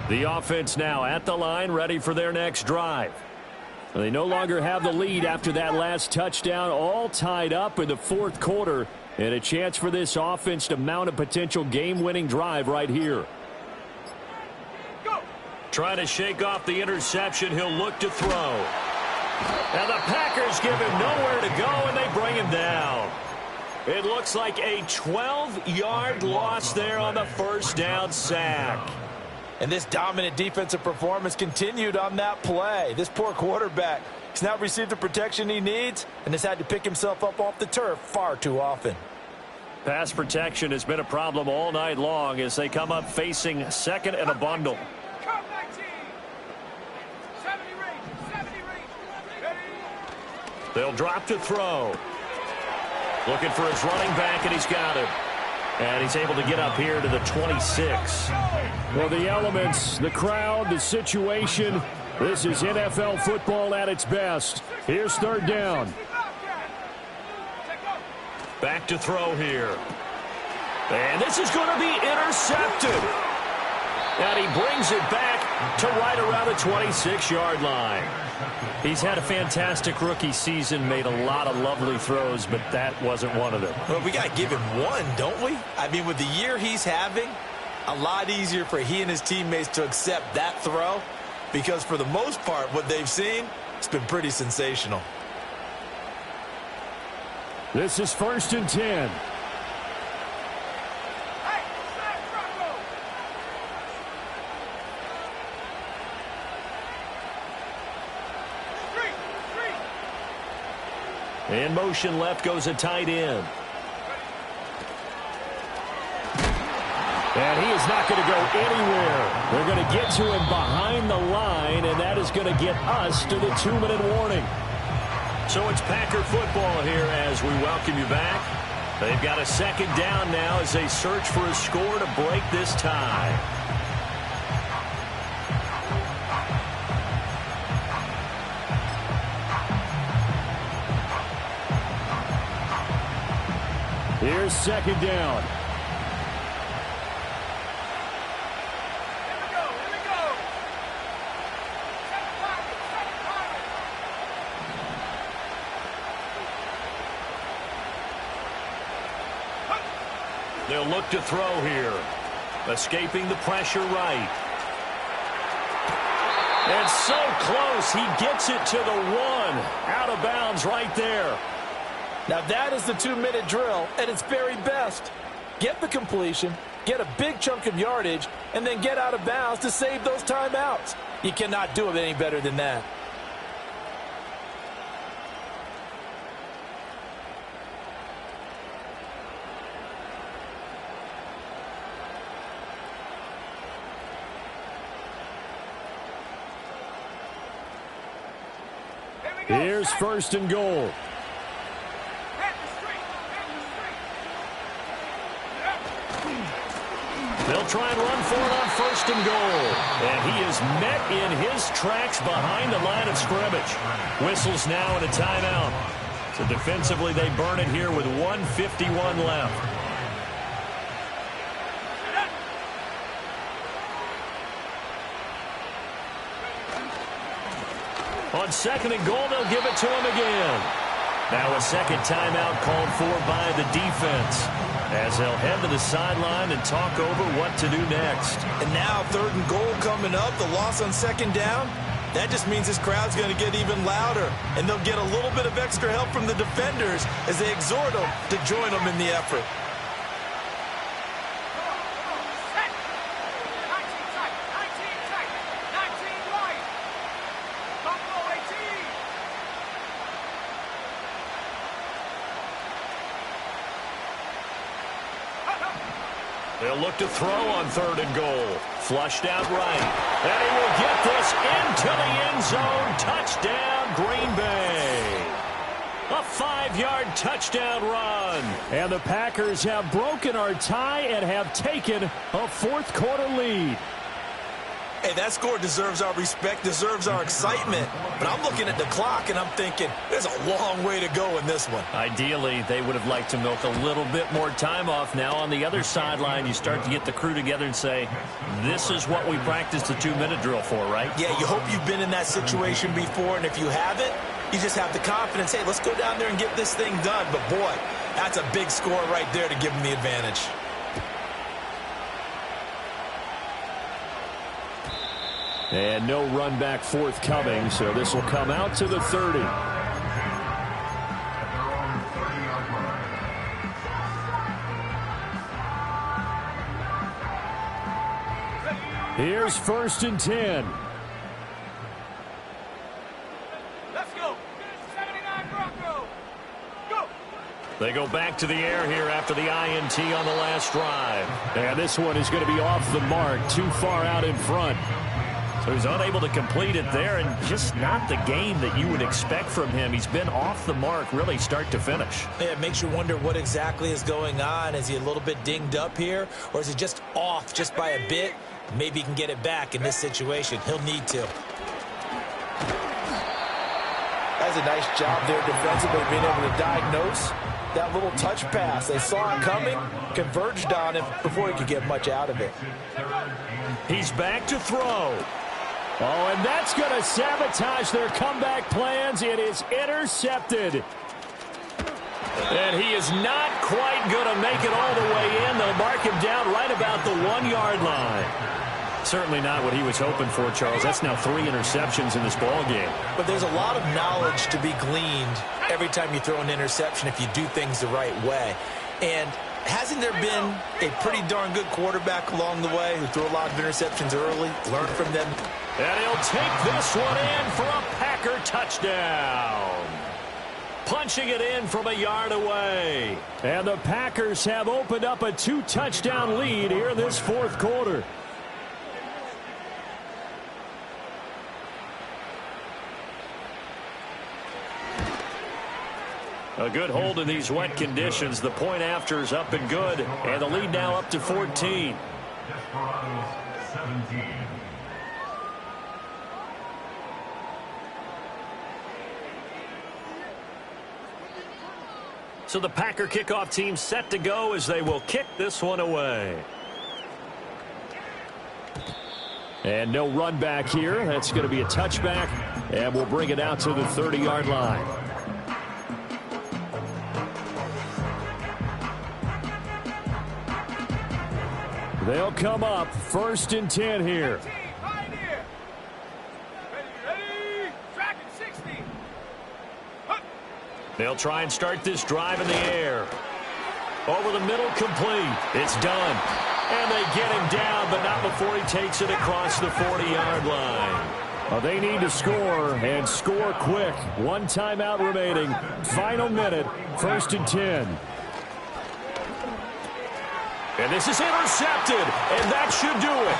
The offense now at the line, ready for their next drive. They no longer have the lead after that last touchdown, all tied up in the fourth quarter, and a chance for this offense to mount a potential game-winning drive right here. Trying to shake off the interception. He'll look to throw. And the Packers give him nowhere to go, and they bring him down. It looks like a 12-yard loss there on the first down sack. And this dominant defensive performance continued on that play. This poor quarterback has now received the protection he needs and has had to pick himself up off the turf far too often. Pass protection has been a problem all night long as they come up facing second and a bundle. They'll drop to throw. Looking for his running back, and he's got him. And he's able to get up here to the 26. Well, the elements, the crowd, the situation, this is NFL football at its best. Here's third down. Back to throw here. And this is going to be intercepted. And he brings it back to right around the 26-yard line. He's had a fantastic rookie season, made a lot of lovely throws, but that wasn't one of them. Well, we got to give him one, don't we? I mean, with the year he's having, a lot easier for he and his teammates to accept that throw because for the most part, what they've seen, it's been pretty sensational. This is 1st and 10. In motion left goes a tight end. And he is not going to go anywhere. They're going to get to him behind the line, and that is going to get us to the 2-minute warning. So it's Packer football here as we welcome you back. They've got a second down now as they search for a score to break this tie. Here's second down. They'll look to throw here. Escaping the pressure right. And so close. He gets it to the 1. Out of bounds right there. Now that is the 2-minute drill at its very best. Get the completion, get a big chunk of yardage, and then get out of bounds to save those timeouts. You cannot do it any better than that. Here's 1st and goal. They'll try and run for it on 1st and goal. And he is met in his tracks behind the line of scrimmage. Whistles now and a timeout. So defensively they burn it here with 1:51 left. On 2nd and goal, they'll give it to him again. Now a second timeout called for by the defense, as they'll head to the sideline and talk over what to do next. And now 3rd and goal coming up, the loss on 2nd down. That just means this crowd's going to get even louder, and they'll get a little bit of extra help from the defenders as they exhort them to join them in the effort. They'll look to throw on 3rd and goal. Flushed out right. And he will get this into the end zone. Touchdown, Green Bay. A 5-yard touchdown run. And the Packers have broken our tie and have taken a 4th quarter lead. Hey, that score deserves our respect, deserves our excitement. But I'm looking at the clock, and I'm thinking, there's a long way to go in this one. Ideally, they would have liked to milk a little bit more time off. Now on the other sideline, you start to get the crew together and say, this is what we practiced the 2-minute drill for, right? Yeah, you hope you've been in that situation before, and if you haven't, you just have the confidence, hey, let's go down there and get this thing done. But, boy, that's a big score right there to give them the advantage. And no run back forthcoming, so this will come out to the 30. Here's 1st and 10. Let's go. 79 Broncos. Go. They go back to the air here after the INT on the last drive. And this one is going to be off the mark, too far out in front. So he's unable to complete it there, and just not the game that you would expect from him. He's been off the mark really start to finish. Yeah, it makes you wonder what exactly is going on. Is he a little bit dinged up here, or is he just off just by a bit? Maybe he can get it back in this situation. He'll need to. That's a nice job there defensively, being able to diagnose that little touch pass. They saw it coming, converged on him before he could get much out of it. He's back to throw. Oh, and that's going to sabotage their comeback plans. It is intercepted. And he is not quite going to make it all the way in. They'll mark him down right about the 1-yard line. Certainly not what he was hoping for, Charles. That's now 3 interceptions in this ball game. But there's a lot of knowledge to be gleaned every time you throw an interception if you do things the right way. And hasn't there been a pretty darn good quarterback along the way who threw a lot of interceptions early, learned from them? And he'll take this one in for a Packer touchdown. Punching it in from a yard away. And the Packers have opened up a 2-touchdown lead here in this 4th quarter. A good hold in these wet conditions. The point after is up and good. And the lead now up to 14. So the Packer kickoff team set to go as they will kick this one away. And no run back here. That's going to be a touchback. And we'll bring it out to the 30-yard line. They'll come up 1st and 10 here. They'll try and start this drive in the air. Over the middle, complete. It's done. And they get him down, but not before he takes it across the 40-yard line. Well, they need to score, and score quick. 1 timeout remaining. Final minute, 1st and 10. And this is intercepted, and that should do it.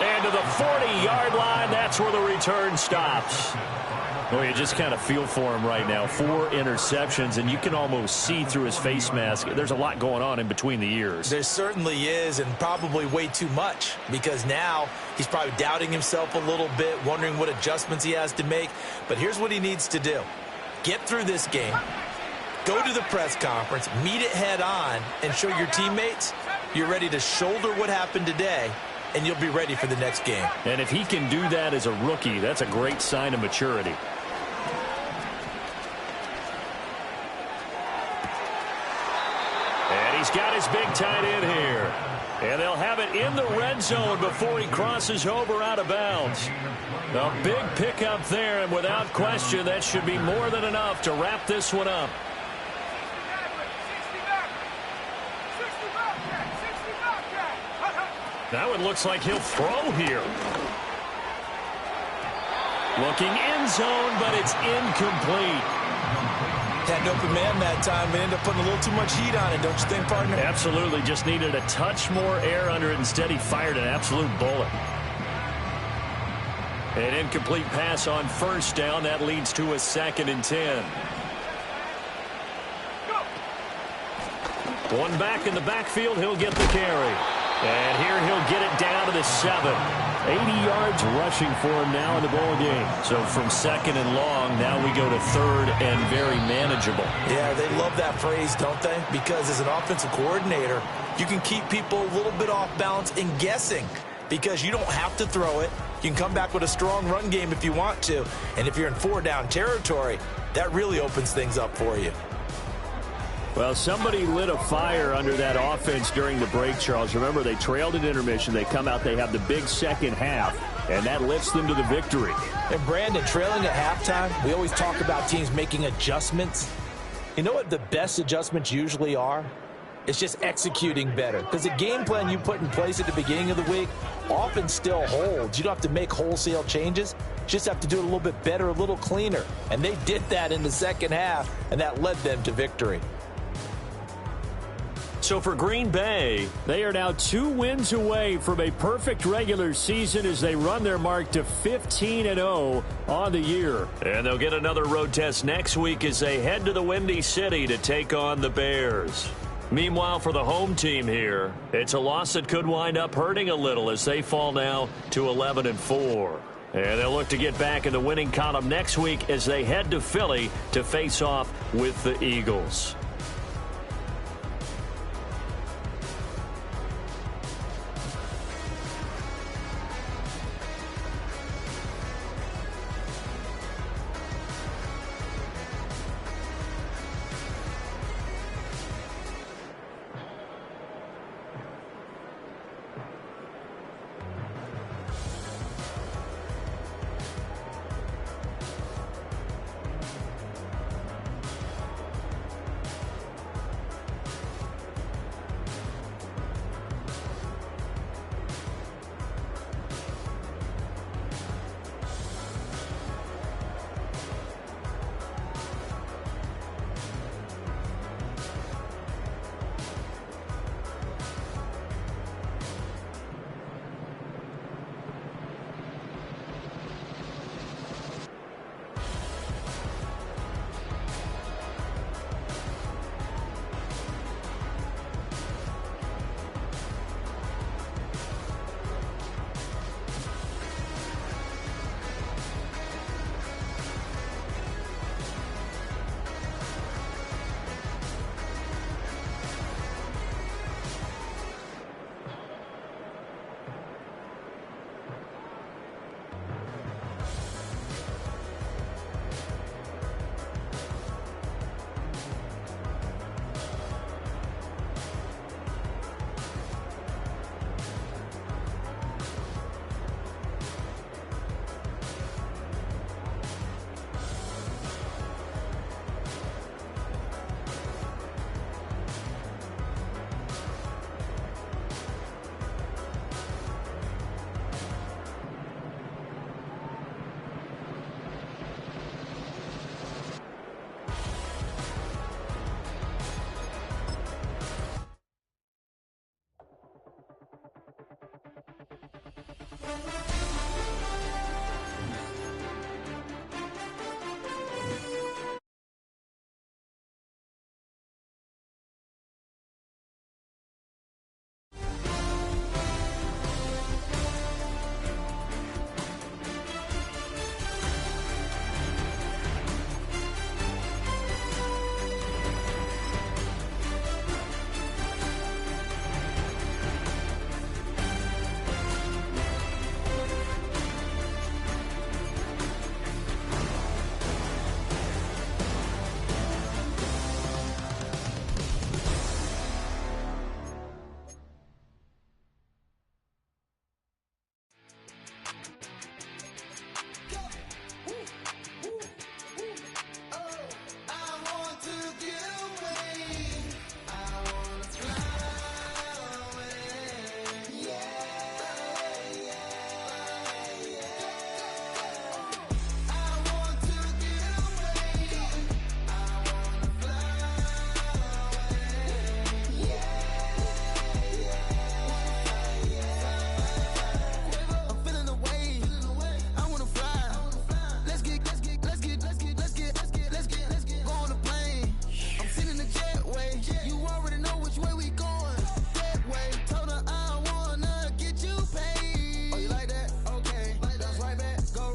And to the 40-yard line, that's where the return stops. Well, you just kind of feel for him right now. 4 interceptions, and you can almost see through his face mask. There's a lot going on in between the ears. There certainly is, and probably way too much, because now he's probably doubting himself a little bit, wondering what adjustments he has to make. But here's what he needs to do. Get through this game. Go to the press conference, meet it head on, and show your teammates you're ready to shoulder what happened today, and you'll be ready for the next game. And if he can do that as a rookie, that's a great sign of maturity. he's got his big tight end here. And they'll have it in the red zone before he crosses over out of bounds. A big pickup there, and without question, that should be more than enough to wrap this one up. That one looks like he'll throw here. Looking end zone, but it's incomplete. Had an open man that time, but ended up putting a little too much heat on it, don't you think, partner? Absolutely. Just needed a touch more air under it. Instead, he fired an absolute bullet. An incomplete pass on first down. That leads to a 2nd and 10. One back in the backfield. He'll get the carry. And here he'll get it down to the 7. 80 yards rushing for him now in the ball game. So from 2nd and long, now we go to 3rd and very manageable. Yeah, they love that phrase, don't they? Because as an offensive coordinator, you can keep people a little bit off balance and guessing because you don't have to throw it. You can come back with a strong run game if you want to. And if you're in 4-down territory, that really opens things up for you. Well, somebody lit a fire under that offense during the break, Charles. Remember, they trailed at intermission. They come out, they have the big second half, and that lifts them to the victory. And, Brandon, trailing at halftime, we always talk about teams making adjustments. You know what the best adjustments usually are? It's just executing better. Because the game plan you put in place at the beginning of the week often still holds. You don't have to make wholesale changes. You just have to do it a little bit better, a little cleaner. And they did that in the second half, and that led them to victory. So for Green Bay, they are now 2 wins away from a perfect regular season as they run their mark to 15-0 on the year. And they'll get another road test next week as they head to the Windy City to take on the Bears. Meanwhile, for the home team here, it's a loss that could wind up hurting a little as they fall now to 11-4. And they'll look to get back in the winning column next week as they head to Philly to face off with the Eagles.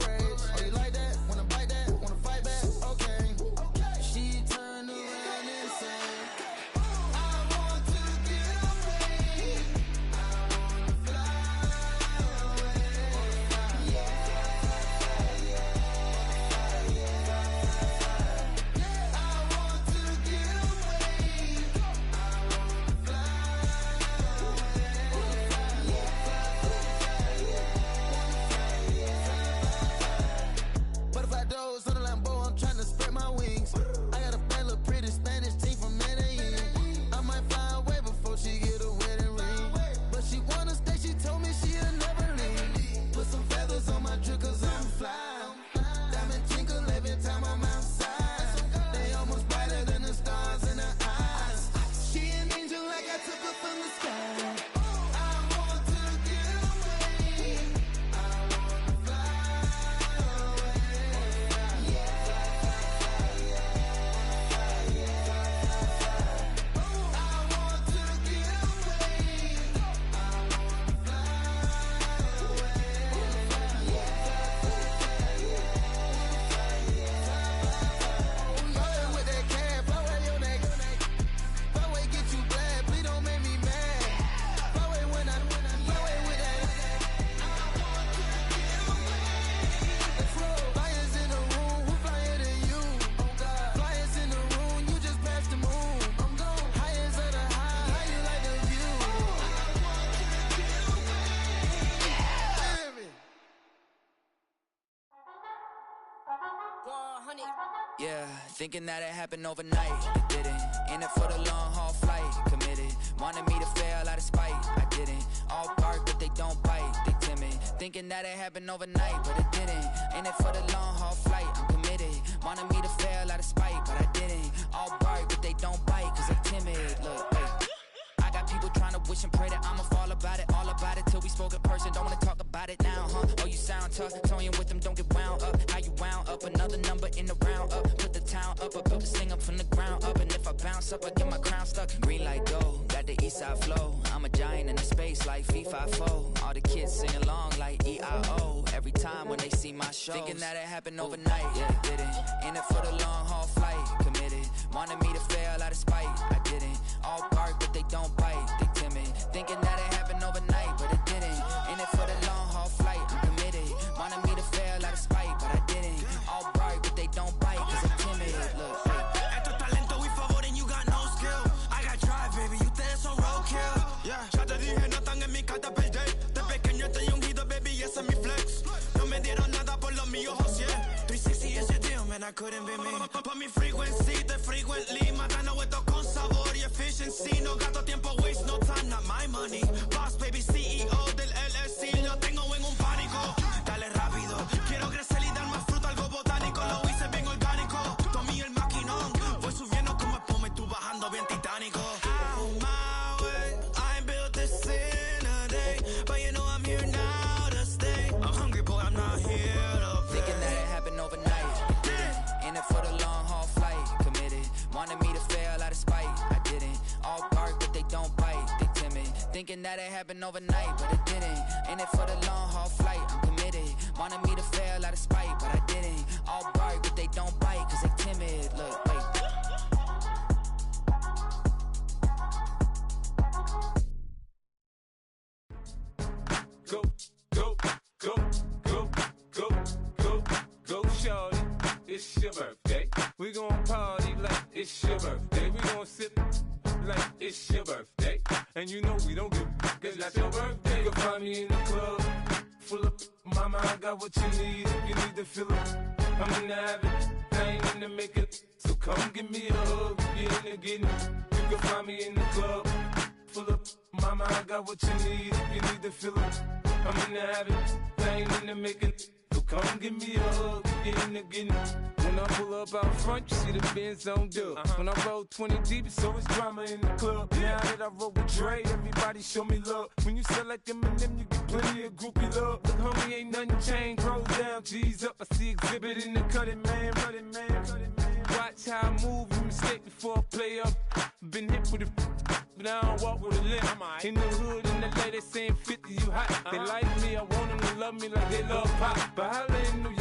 rage. Oh, you like that? Wanna bite that? Wanna fight back? Okay. She turned around and said, I want to get away. I wanna fly away. Yeah, yeah, yeah. I want to get away. I wanna fly away. Butterfly doors on the Lambo, I'm trying to spread my wings. I got a bad little pretty Spanish team from Medellin. I might fly away before she get a wedding ring. But she wanna stay, she told me she'll never leave. Put some feathers on my drip cause I'm fly. Diamond twinkle every time I'm outside. They almost brighter than the stars in her eyes. She an angel like I took her from the sky. I want to get away. I wanna fly away. Yeah, yeah. I want to get away. I wanna fly away. With that cat, fly away your neck. Fly away, get you glad. Please don't make me mad. Fly away when I fly away with that. Let's roll. Flyers in the room, who flyer than you? Oh God. Flyers in the room, you just passed the moon. I'm gone. Highest of the high, how you like the view? Hear me. Yeah, thinking that it happened overnight. It didn't. In it for the long haul flight. Committed. Wanted me to fail out of spite. I didn't. All bark, but they don't bite. They timid. Thinking that it happened overnight, but it didn't. In it for the long haul flight. I'm committed. Wanted me to fail out of spite, but I didn't. All bark, but they don't bite, cause I'm timid. Look, hey. I got people trying to wish and pray that I'ma fall about it, all about it till we spoke in person. Don't wanna talk about it now, huh? Oh, you sound tough, toying with them, don't get wound up. How you wound up? Another number in the round up. Put the town up, I built this thing up from the ground up. And if I bounce up, I get my crown stuck. Green light go, got the east side flow. I'm a giant in the space like FIFA4. All the kids sing along like EIO. Every time when they see my show, thinking that it happened overnight, yeah, it didn't. In it for the long haul flight, committed. Wanted me to fail out of spite, I didn't. All bark, but they don't bite, they timid. Thinking that it happened overnight, but it didn't. In it for the long haul flight, I'm committed. Wanted me to fail out of spite, but I didn't. All bark, but they don't bite, cause I'm timid. Look, Esto es talento y favor and you got no skill. I got drive, baby, ustedes son roadkill. Yeah, ya te dije, no están en mi carta perder. De pequeño estoy ungido, baby, y ese es mi flex. No me dieron nada por lo mío, José. 360 is your deal, man, I couldn't be me. Por mi frequency, te frequently. Matando esto con sabor y efficiency. No gasto tiempo, waste no time, not my money. Boss, baby, CEO del LLC. Lo tengo en un pánico. Dale rápido, quiero crecer y dar más fruto, algo botánico. Lo hice bien orgánico. Tomé el maquinón. Voy subiendo como espuma y tú bajando bien titánico. Out my way, I ain't built this in a day. But you know I'm here now to stay. I'm hungry, boy, I'm not here to play. thinking that it happened overnight, it didn't. In it for the long haul flight, committed. Wanted me to fail out of spite, I didn't. All bark, but they don't bite, they timid. Thinking that it happened overnight, but it didn't. In it for the long haul flight, I'm committed. Wanted me to fail out of spite, but I didn't. All bark, but they don't bite, cause they timid. Look, wait. Go, go, go, go, go, go, go, shorty. It's your birthday. We gon' party like it's your birthday. We gon' sip like it's your birthday. And you know we don't give cause that's your birthday. You can find me in the club, full of mama, I got what you need if you need to fill up. I'm in the habit, I ain't in the making. So come give me a hug, if you're in the getting. You can find me in the club, full of mama, I got what you need if you need to fill up. I'm in the habit, I ain't in the making. So come give me a hug, get in the getting. When I pull up out front, you see the Benz on dub. When I roll 20 deep, it's always drama in the club. Now that I roll with Dre, everybody show me love. When you sell like Eminem, you get plenty of groupie love. Look, homie, ain't nothing changed. Roll down, G's up. I see exhibit in the cutting, man. Watch how I move, you mistake before I play up. Been hit with a but I don't walk with a limp. In the hood, in the LA, they saying 50, you hot. They like me, I want them to love me like they love pop. But holla in New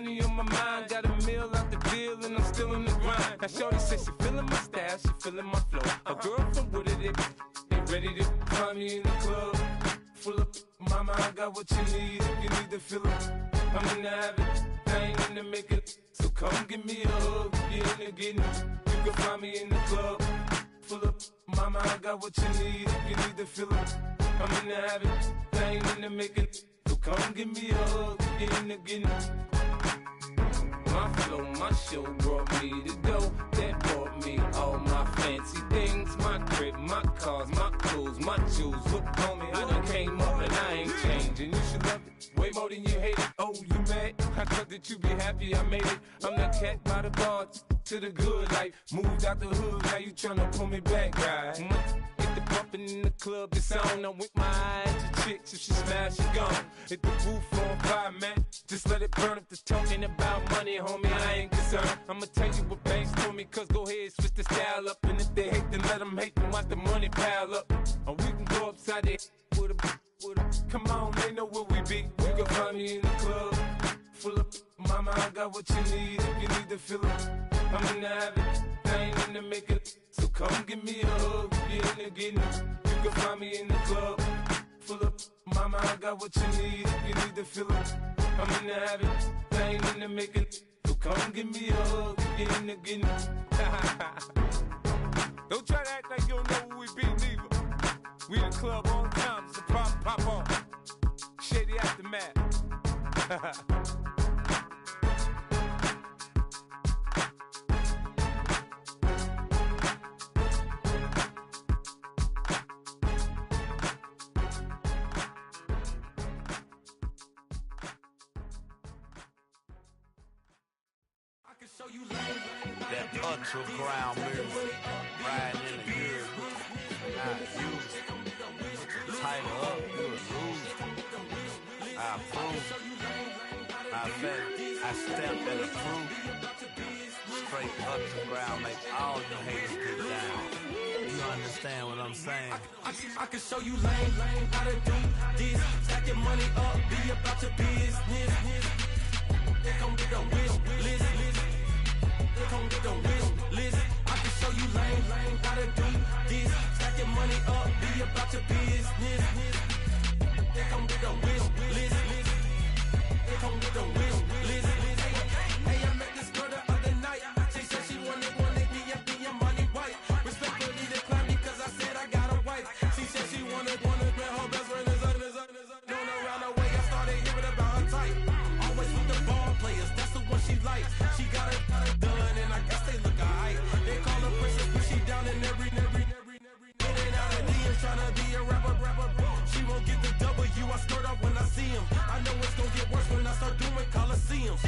money on my mind, got a meal out the deal, and I'm still in the grind. Now shorty says she feeling my style, she feeling my flow. A girl from Wooded, they ready to find me in the club. Full of mama, I got what you need if you need to fill it. I'm in the habit, I ain't in the making. So come give me a hug, you in the getting. You can find me in the club. Full of mama, I got what you need if you need to fill it. I'm in the habit, I ain't in the making. So come give me a hug, you in the getting. My flow, my show brought me the dough that brought me all my fancy things. My crib, my cars, my clothes, my jewels. Look, homie, I done came up and I ain't changing. You should love it way more than you hate it. Oh, you mad? I thought that you be happy I made it. I'm that cat by the bar to the good life. Moved out the hood, now you tryna pull me back, right? Get the bumpin' in the club, it's on. I'm with my eyes to chicks, if she smash, she gone. Hit the roof on fire, man. Just let it burn if the talking about money, homie, I ain't concerned. I'ma tell you what banks told me, cause go ahead, switch the style up. And if they hate, then let them hate, then watch the money pile up. Or we can go upside there with a. Come on, they know where we be. You can find me in the club. Full of mama, I got what you need if you need to fill it. I'm in the habit, I ain't in the making. So come give me a hug, you in the getting. You can find me in the club. Full of mama, I got what you need if you need to fill it. I'm in the habit, I ain't in the making. So come give me a hug, you in the getting. Don't try to act like you don't know who we be, neither. We in the club all the time, it's a problem, pop on. Shady Aftermath. That underground music, riding in the good, not you. Tighten up, you a loser. I approve. I bet, I step and approve. Straight underground, make all you haters get down. You understand what I'm saying? I can show you lame, how to do this. Stack your money up, be about your business. They come get a wish list. They come get a wish list. I can show you lame, how to do this. Stack your money up, be about your business. They come get a wish list. They come get a wish list. Hey, I met this girl the other night. She said she wanted me and be your money white. Respectfully declined because I said I got a wife. She said she wanted when her best friend is known around the way. I started hearing about her type. Always with the ball players, that's the one she likes. She got it done and I guess they look alright. They call her princess, but she down in every. In and out of DMs trying to be a rapper. She won't get the W, I skirt off when I see him. I know it's gonna get worse when I start doing Coliseums.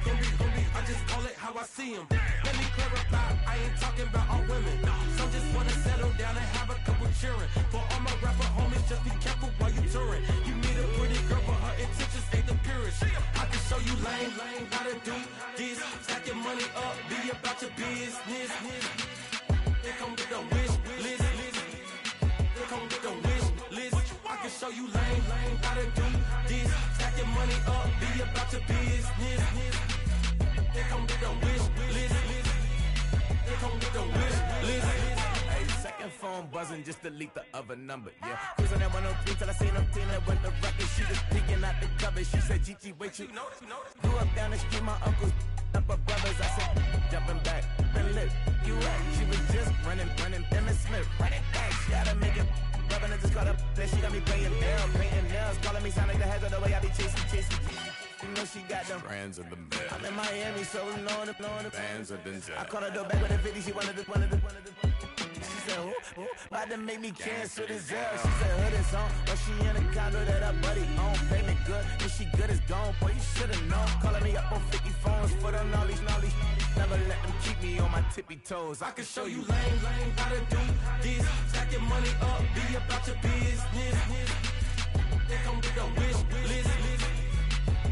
Gonna be, I just call it how I see him. Let me clarify, I ain't talking about all women. Some just wanna settle down and have a couple cheering. For all my rapper homies, just be careful while you touring. You meet a pretty girl, but her intentions ain't the purest. I can show you lame, how to do this. Stack your money up, be about your business. They come with a wish list. They come with a wish list. I can show you lame, how to do this. Stack your money up, be about your business. They come with a wish list. They come with a wish list. Hey, second phone buzzing, just delete the other number, yeah. Cruising at 103 till I seen them teaming with the record. She was peeking out the cover. She said, Gigi, wait, you grew up down the street, my uncles up her brothers. I said, jumping back, been lit. You at? She was just running, Emmett Smith, running back. She had to make it. Rubbing it, just caught up. Then she got me playing down, painting nails. Calling me sound like the heads of the way I be chasing. You know she got them brands of the mail. I'm in Miami, so knowing the Bands of the I called her door back with a 50, she wanted the. She said, who? About to make me cancel this L. She said, hood is on, but she in a condo that her buddy own. Payment good, and she good as gone. Boy, you should've known. Calling me up on 50 phones for the knowledge. Never let them keep me on my tippy toes. I can show you lame, how to do this. Stack your money up, be about your business. They come with a wish list.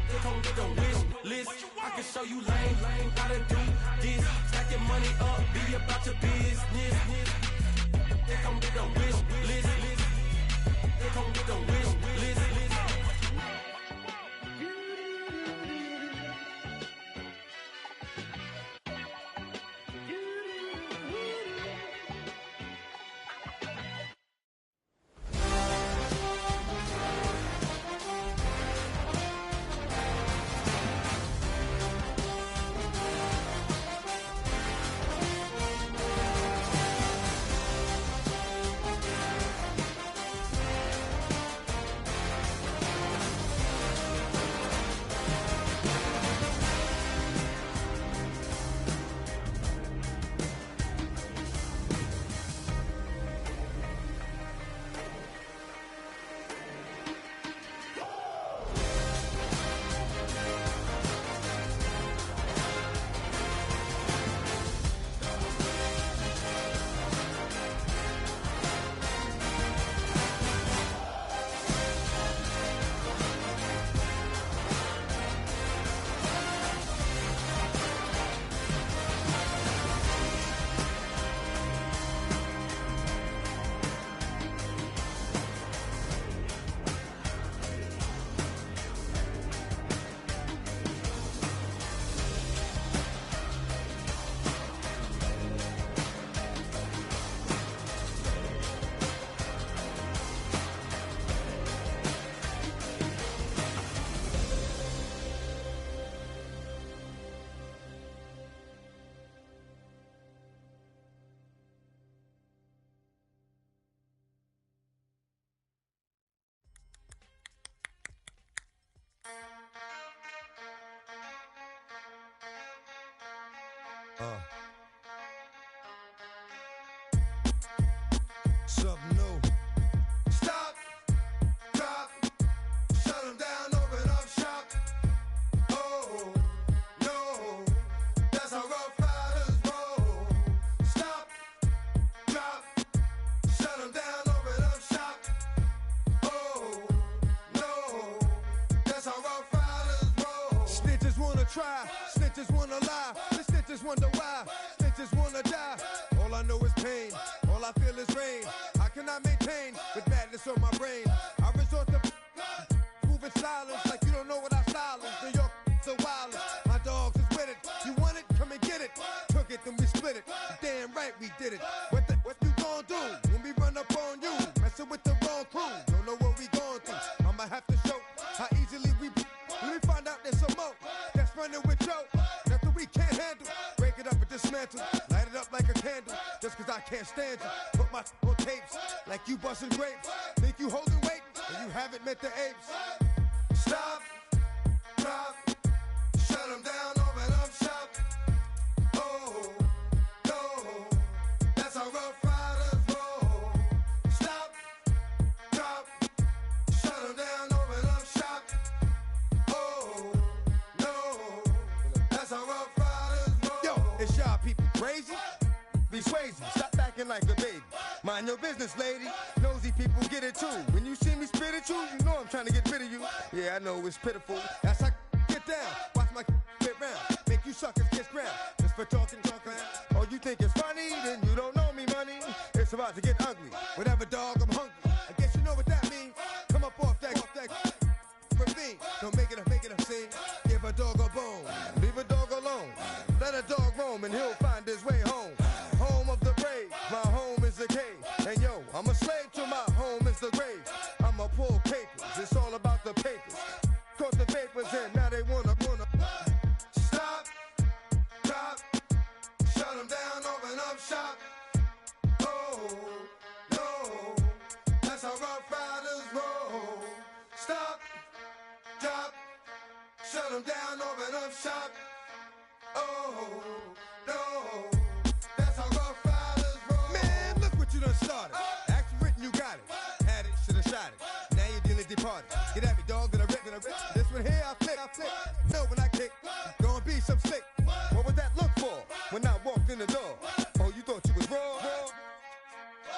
They come with a wish list. I can show you lame, how to do this. Stack your money up, be about your business. They come with a wish list. They come with a wish list. Something new. Stop, drop, shut them down, open up shop. Oh, no, that's how Rough Riders roll. Stop, drop, shut them down, open up shop. Oh, no, that's how Rough Riders roll. Snitches wanna try, snitches wanna lie, the snitches wonder why, snitches wanna die. All I know is pain, all I feel is rain. How can I maintain with madness on my brain? I resort to moving silence like you don't know what I silence. New York so wild, my dogs is with it. You want it? Come and get it. Took it, then we split it. Damn right we did it. What you gon' do when we run up on you? Messing with the wrong crew. Don't know what we gon' through. I'ma have to show how easily we. Let me find out there's some more that's running with Joe. Nothing we can't handle. Break it up and dismantle. Light it up like a candle. Just cause I can't stand you. Put my on tapes like you busting grapes. Think you holding weight and you haven't met the apes. Stop, drop, shut them down, open up shop. Oh, no, that's how Rough Riders roll. Stop, drop, shut them down, open up shop. Oh, no, that's how Rough Riders roll. Yo, it's y'all people crazy? Be crazy, stop acting like a baby. Mind your business, lady. Nosy people get it too. When you see me spit at you, you know I'm trying to get rid of you. Yeah, I know it's pitiful. That's how get down. Watch my get round. Make you suckers kiss ground. Just for talking. Oh, you think it's funny? Then you don't know me, money. It's about to get ugly. Whatever, dog, I'm hungry. I guess you know what that means. Come up off that ravine. Don't make it a scene. Give a dog a bone. Leave a dog alone. Let a dog roam and he'll find his way home. Home of the brave. My home is the cave. And yo, I'm a slave to my home is the grave. I'm a pull papers. It's all about the papers. Caught the vapors and now they wanna. Stop, drop, shut them down, open up shop. Oh, no, that's how Rough Riders roll. Stop, drop, shut them down, open up shop. Oh, no, that's how Rough Riders roll. Man, look what you done started. Action written, you got it. Had it, shoulda shot it. Now you're dealing departed. Get at me, dog, that I rip. This one here, I flick. No, when I kick, gonna be some slick. What would that look for when I walked in the door? Oh, you thought you was raw?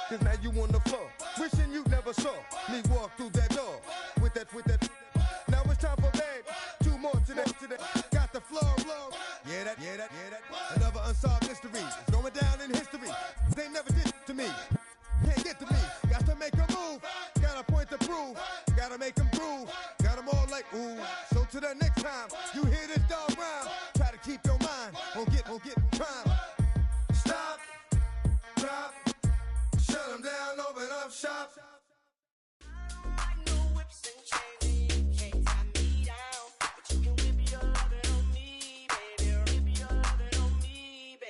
Cause now you on the floor. Wishing you never saw me walk through that door. With that. Now it's time for bed. Two more today. Got the floor low. Yeah, that. Another unsolved mystery. It's going down in history. They never did to me. Can't get to me. Got to make a move. Got a point to prove. Gotta make them groove. Got them all like ooh. So to the next time you hear this dog rhyme, try to keep your mind on get prime. Stop, drop, shut them down, open up shop.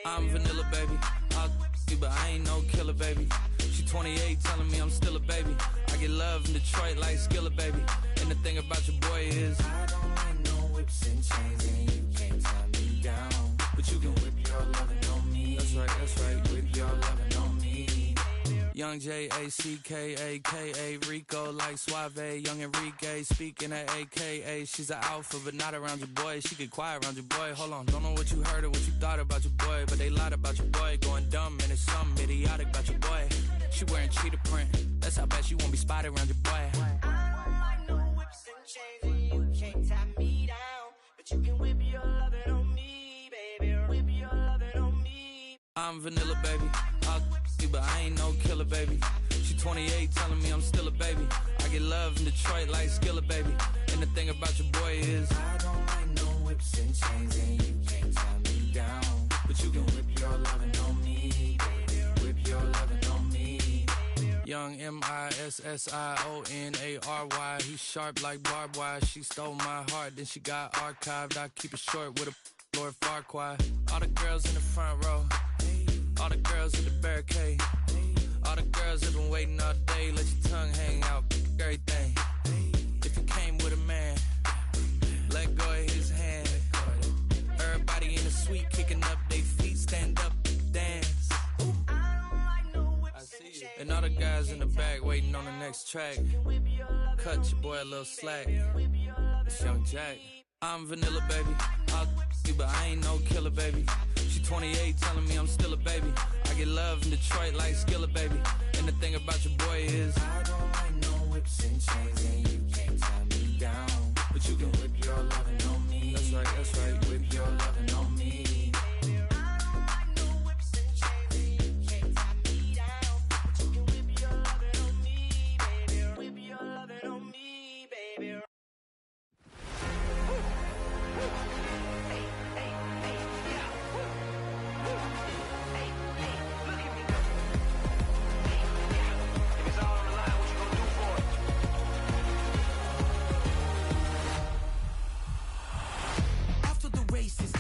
I'm vanilla, baby. I'll you, but I ain't no killer, baby. She 28, telling me I'm still a baby. I get love in Detroit like Skilla, baby. And the thing about your boy is I don't like no whips and chains, and you can't tie me down. But you can whip your lovin' on me. That's right, whip your lovin' on me. Young J-A-C-K-A-K-A, Rico like Suave, young Enrique, speaking at AKA. She's an alpha, but not around your boy. She get quiet around your boy. Hold on, don't know what you heard or what you thought about your boy, but they lied about your boy. Going dumb, and it's something idiotic about your boy. She wearing cheetah print, that's how bad she won't be spotted around your boy. I don't like no whips and chains, and you can't tie me down. But you can whip your lovin' on me, baby, whip your lovin' on me. I'm vanilla, baby. I'll you, but I ain't no killer, baby. She 28, telling me I'm still a baby. I get love in Detroit like Skilla, baby. And the thing about your boy is I don't like no whips and chains, and you can't tie me down. But you can whip your lovin' on me, baby. Whip your lovin' on me. Young M-I-S-S-I-O-N-A-R-Y. He's sharp like barbed wire. She stole my heart, then she got archived. I keep it short with a Lord Farquaad. All the girls in the front row, all the girls in the barricade, all the girls have been waiting all day. Let your tongue hang out, everything. If you came with a man, let go of his hand. Everybody in the suite kicking up their feet, stand waiting on the next track. Cut your boy a little slack. It's Young Jack. I'm vanilla, baby. I'll you, but I ain't no killer, baby. She 28, telling me I'm still a baby. I get love in Detroit like Skillet, baby. And the thing about your boy is I don't like no whips and chains, and you can't tie me down. But you can whip your lovin' on me. That's right, whip your lovin' on me.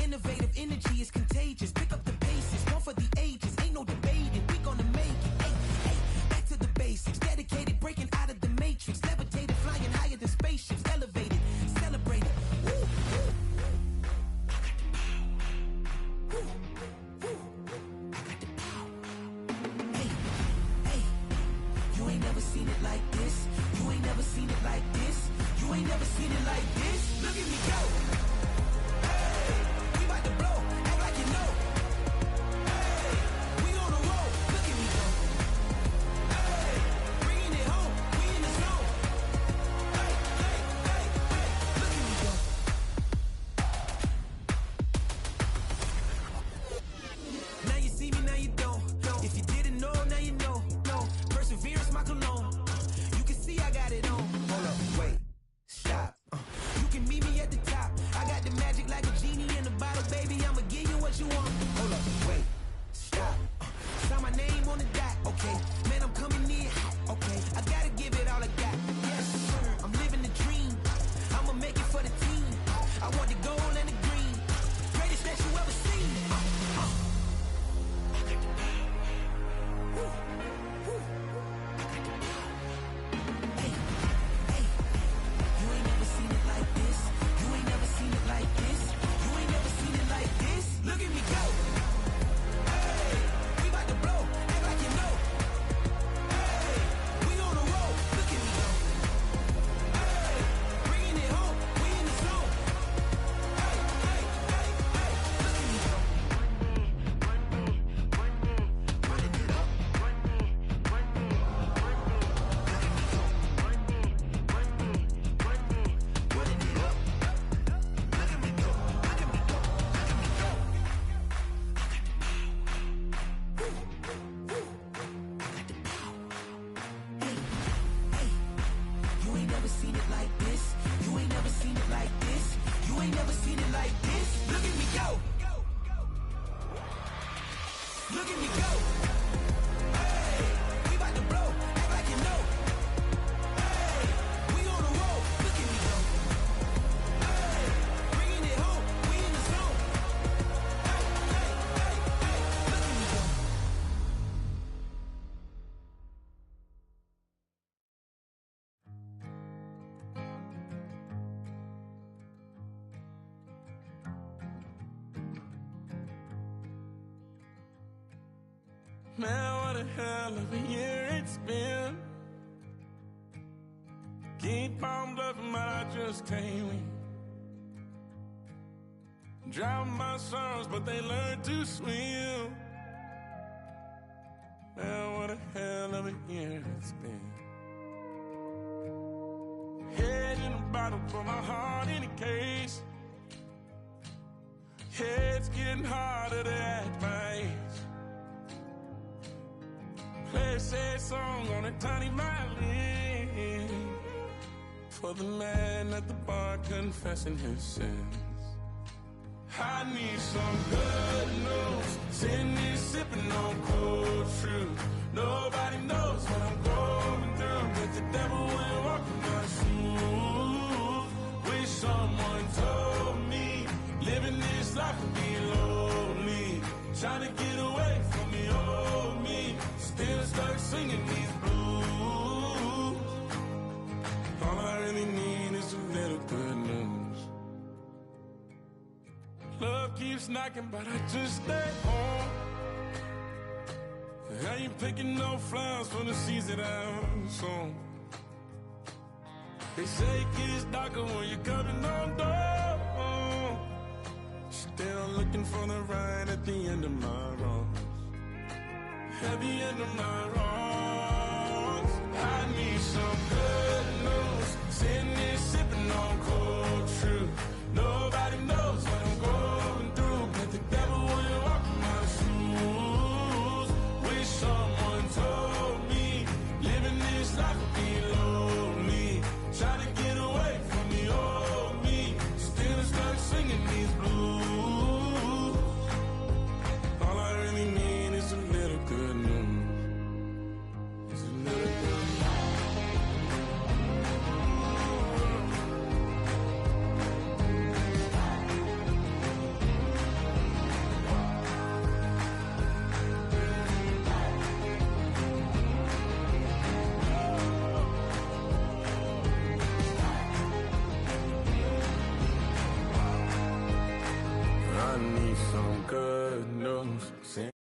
Innovative energy is contagious. Pick up the paces, one for the ages. Ain't no debating, we gonna make it. Hey, back to the basics. Dedicated, breaking out of the matrix. Levitated, flying higher than spaceships. Elevated, celebrated. Woo, woo. I got the power. Woo, woo. I got the power. Hey, you ain't never seen it like this. You ain't never seen it like this. You ain't never seen it like this. Look at me go. Man, what a hell of a year it's been. Keep on bluffing, but I just can't win. Drown my sons, but they learn to swim. Man, what a hell of a year it's been. Head in a bottle, for my heart in a case. It's getting harder to act my age. Play a sad song on a tiny violin for the man at the bar confessing his sins. I need some good news. Sitting here sipping on cold truth. Nobody knows what I'm going through, but the devil ain't walking my shoes. Wish someone told me living this life would be lonely. Trying to get away from the old me. Still stuck singing these blues. All I really need is a little good news. Love keeps knocking, but I just stay home. I ain't picking no flowers for the season I'm soon. They say it gets darker when you're coming on door. Still looking for the ride at the end of my road. At the end of my road, I need some